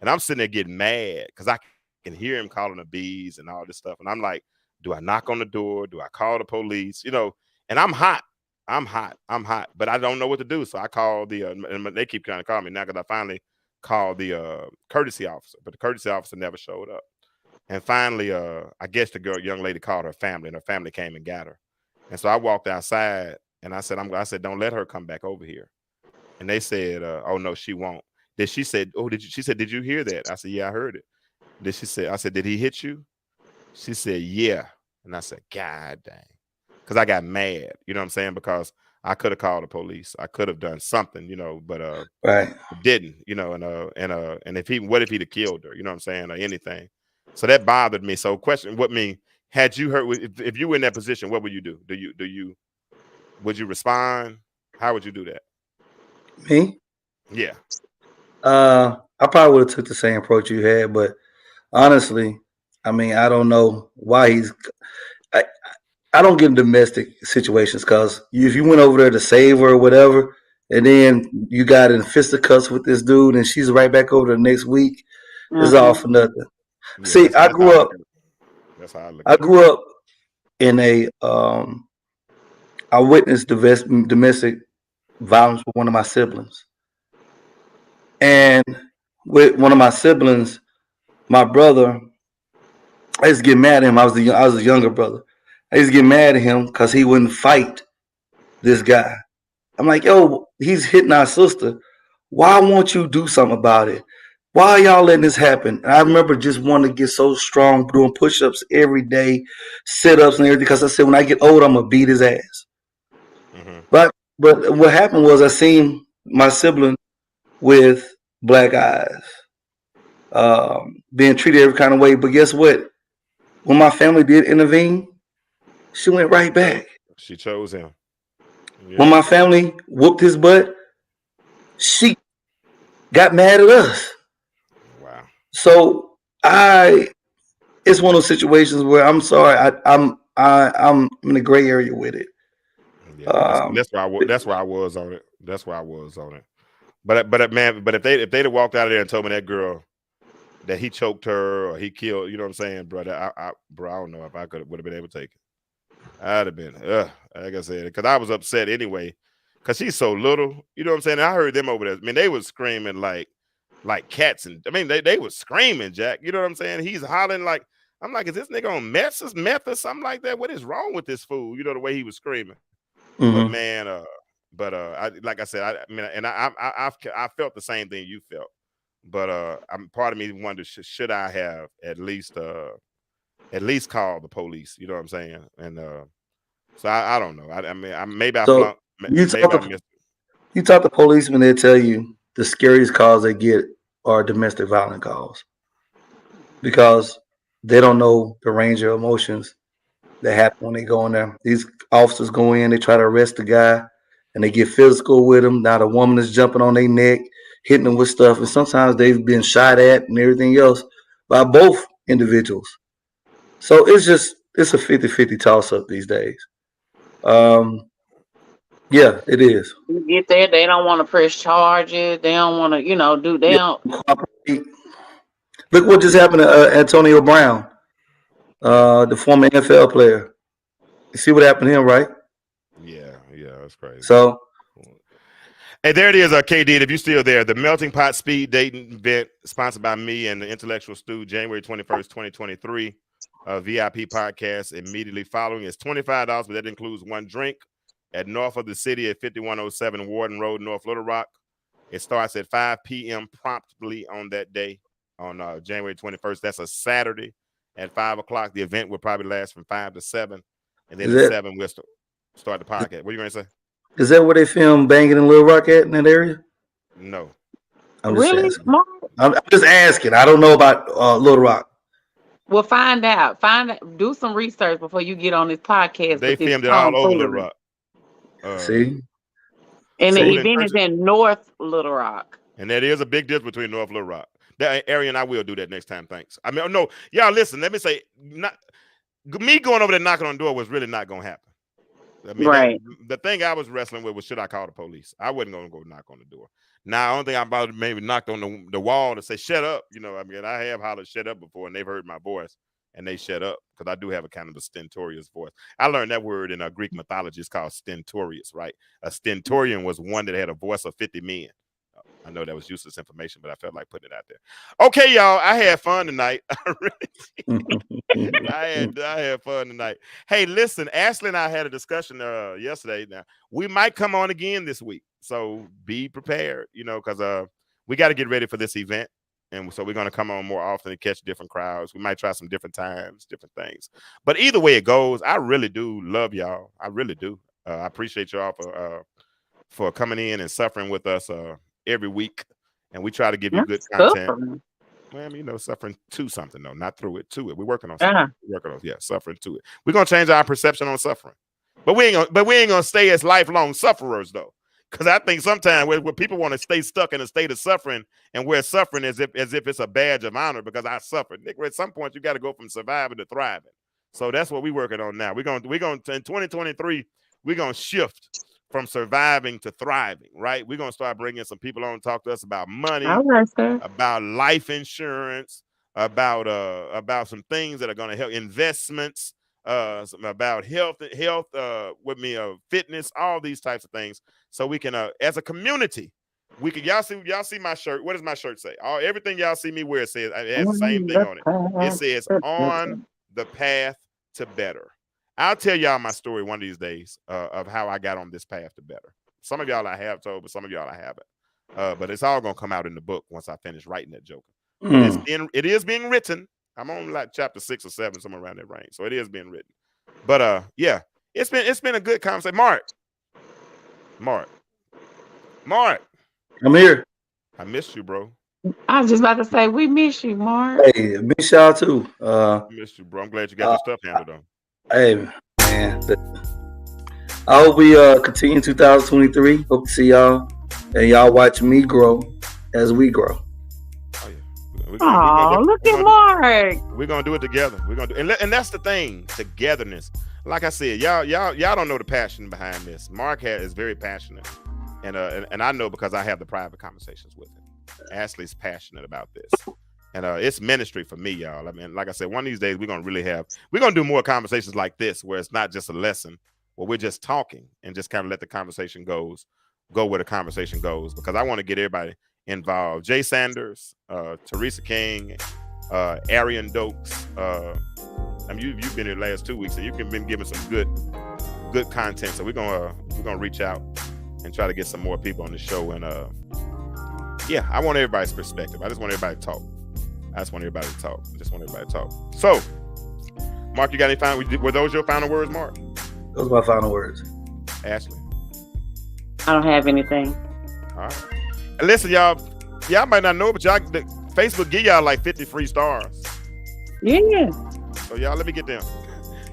and I'm sitting there getting mad because I can hear him calling the bees and all this stuff, and I'm like, do I knock on the door? Do I call the police? And I'm hot, but I don't know what to do. So I call and they keep trying to call me now because I finally called the courtesy officer, but the courtesy officer never showed up. And finally, I guess the young lady called her family, and her family came and got her. And so I walked outside, and I said, don't let her come back over here. And they said, oh no, she won't. Then she said, she said, did you hear that? I said, yeah, I heard it. Then I said, did he hit you? She said, yeah. And I said, God dang. Because I got mad, you know what I'm saying? Because I could have called the police. I could have done something, but
right.
Didn't, and what if he'd have killed her, you know what I'm saying, or anything. So that bothered me. So had you heard, if you were in that position, what would you do? Would you respond? How would you do that?
Me?
Yeah.
I probably would have took the same approach you had, but honestly, I mean, I don't know why he's. I, I don't get in domestic situations because if you went over there to save her or whatever, and then you got in fisticuffs with this dude, and she's right back over the next week, it's all for nothing.
Yeah,
See, I
that's how
grew
I
up.
look at it. That's how I look
I
at it.
grew up in a. I witnessed domestic violence with one of my siblings, and with one of my siblings, my brother, I used to get mad at him. I was a younger brother. I used to get mad at him because he wouldn't fight this guy. I'm like, yo, he's hitting our sister. Why won't you do something about it? Why are y'all letting this happen? And I remember just wanting to get so strong, doing push-ups every day, sit-ups and everything. Because I said, when I get old, I'm gonna beat his ass.
Mm-hmm.
But what happened was I seen my sibling with black eyes, being treated every kind of way. But guess what? When my family did intervene, she went right back.
She chose him.
When
Yeah.
my family whooped his butt, she got mad at us.
Wow.
So it's one of those situations where I'm sorry, I'm in a gray area with it.
Yeah. That's where I was. That's where I was on it. That's where I was on it. But man, but if they'd have walked out of there and told me that girl that he choked her or he killed, you know what I'm saying, brother? I don't know if I would have been able to take it. I'd have been, like I said, because I was upset anyway, because she's so little. You know what I'm saying? I heard them over there. I mean, they was screaming like cats, and I mean, they was screaming, Jack. You know what I'm saying? He's hollering like, I'm like, is this nigga on meth or something like that? What is wrong with this fool? You know the way he was screaming.
Mhm.
But man, I like I said, I mean, and I felt the same thing you felt. But I'm part of me wonders should I have at least call the police? You know what I'm saying? And so I don't know. I mean, maybe I
So
flunked.
you
Maybe
talk
I
to
missed.
you talk to policemen, they tell you the scariest calls they get are domestic violence calls because they don't know the range of emotions that happen when they go in there. These officers go in, they try to arrest the guy, and they get physical with him. Now the woman is jumping on their neck, hitting them with stuff, and sometimes they've been shot at and everything else by both individuals. So it's a 50-50 toss up these days. Yeah, it is.
You get there, they don't want to press charges. They don't want to, do. They
Yeah,
don't.
cooperate. Look what just happened to Antonio Brown, the former NFL player. You see what happened to him, right?
Yeah, that's crazy.
So,
hey, there it is, KD. If you're still there, the Melting Pot Speed Dating event sponsored by me and the Intellectual Stew, January 21st, 2023. VIP podcast immediately following is $25, but that includes one drink at north of the city at 5107 Warden Road, North Little Rock. It starts at 5 p.m. promptly on that day, on January 21st. That's a Saturday at 5 o'clock. The event will probably last from 5 to 7, and then at 7 we'll start the podcast. What are you going to say?
Is that where they film Banging in Little Rock at in that area?
No.
I'm just
Really?
asking. I'm just asking. I don't know about Little Rock.
Well, find out. Do some research before you get on this podcast.
They
with this
filmed it all over
tomfoolery.
Little Rock.
See?
And the
Food and
event is in North Little Rock.
And there is a big difference between North Little Rock. That area, and I will do that next time. Thanks. I mean, no, y'all listen. Let me say, me going over there knocking on the door was really not going to happen. I mean,
Right.
The thing I was wrestling with was should I call the police? I wasn't going to go knock on the door. Now, the only thing I about maybe knocked on the wall to say shut up. You know, I mean, I have hollered shut up before, and they've heard my voice, and they shut up because I do have a kind of a stentorious voice. I learned that word in Greek mythology. It's called stentorious, right? A stentorian was one that had a voice of 50 men. I know that was useless information, but I felt like putting it out there. Okay, y'all, I had fun tonight. I had fun tonight. Hey, listen, Ashley and I had a discussion yesterday. Now we might come on again this week, so be prepared. You know, because we got to get ready for this event, and so we're going to come on more often to catch different crowds. We might try some different times, different things. But either way it goes, I really do love y'all. I really do. I appreciate y'all for coming in and suffering with us every week, and we try to give you good content. Well, suffering to something though, not through it, to it. We're working on something. We're working on, suffering to it. We're gonna change our perception on suffering, but we ain't gonna stay as lifelong sufferers though. Because I think sometimes where people want to stay stuck in a state of suffering, and where suffering as if it's a badge of honor because I suffered. Nick, at some point you got to go from surviving to thriving. So that's what we're working on now. We're going in 2023. We're going to shift from surviving to thriving. Right? We're going to start bringing some people on to talk to us about money,
All right, sir.
about life insurance, about some things that are going to help investments. About health, fitness, all these types of things, so we can, as a community, we can. Y'all see my shirt. What does my shirt say? Everything y'all see me wear says it has the same thing on it. It says on the path to better. I'll tell y'all my story one of these days of how I got on this path to better. Some of y'all I have told, but some of y'all I haven't. But it's all gonna come out in the book once I finish writing that joke. It is being written. I'm on like chapter 6 or 7, somewhere around that range. So it is being written. But yeah, it's been a good conversation. Mark.
I'm here.
I missed you, bro.
I was just about to say we miss you, Mark.
Hey, miss y'all too.
I missed you, bro. I'm glad you got your stuff handled on.
Hey, man. I hope we continue 2023. Hope to see y'all. And y'all watch me grow as we grow.
Oh, look at Mark.
We're gonna do it together. We're gonna do, and that's the thing, togetherness. Like I said, y'all don't know the passion behind this. Mark is very passionate, and I know because I have the private conversations with him. Ashley's passionate about this, and it's ministry for me, y'all. I mean, like I said, one of these days we're gonna do more conversations like this, where it's not just a lesson, where we're just talking and just kind of let the conversation go where the conversation goes, because I want to get everybody involved. Jay Sanders, Teresa King, Arian Dokes. I mean, you've been here the last 2 weeks, and you've been giving some good content. So we're gonna reach out and try to get some more people on the show. And yeah, I want everybody's perspective. I just want everybody to talk. So, Mark, you got any final? Were those your final words, Mark?
Those are my final words.
Ashley,
I don't have anything.
all right. And listen, y'all might not know, but Facebook give y'all like 50 free stars.
Yeah.
So y'all, let me get them.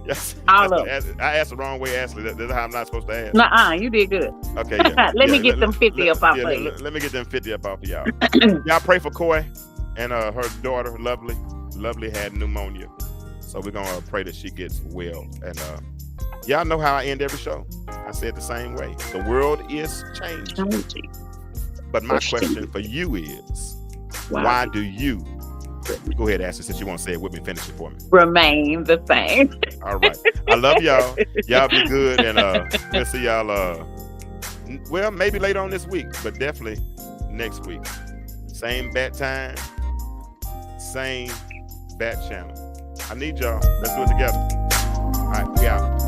Yes.
All of
I asked the wrong way, Ashley. That's how I'm not supposed to ask.
Nuh-uh, you did good.
Okay. Yeah.
Let me get them 50 up off of you.
Let me get them 50 up off of y'all. Y'all pray for Coy and her daughter, Lovely had pneumonia. So we're gonna pray that she gets well. And y'all know how I end every show. I say it the same way. The world is changing. But my question for you is, why do you? Go ahead, Ashley, since you want to say it with me, finish it for me.
Remain the same.
All right. I love y'all. Y'all be good, and we'll see y'all well, maybe later on this week, but definitely next week. Same bat time, same bat channel. I need y'all. Let's do it together. All right, we out.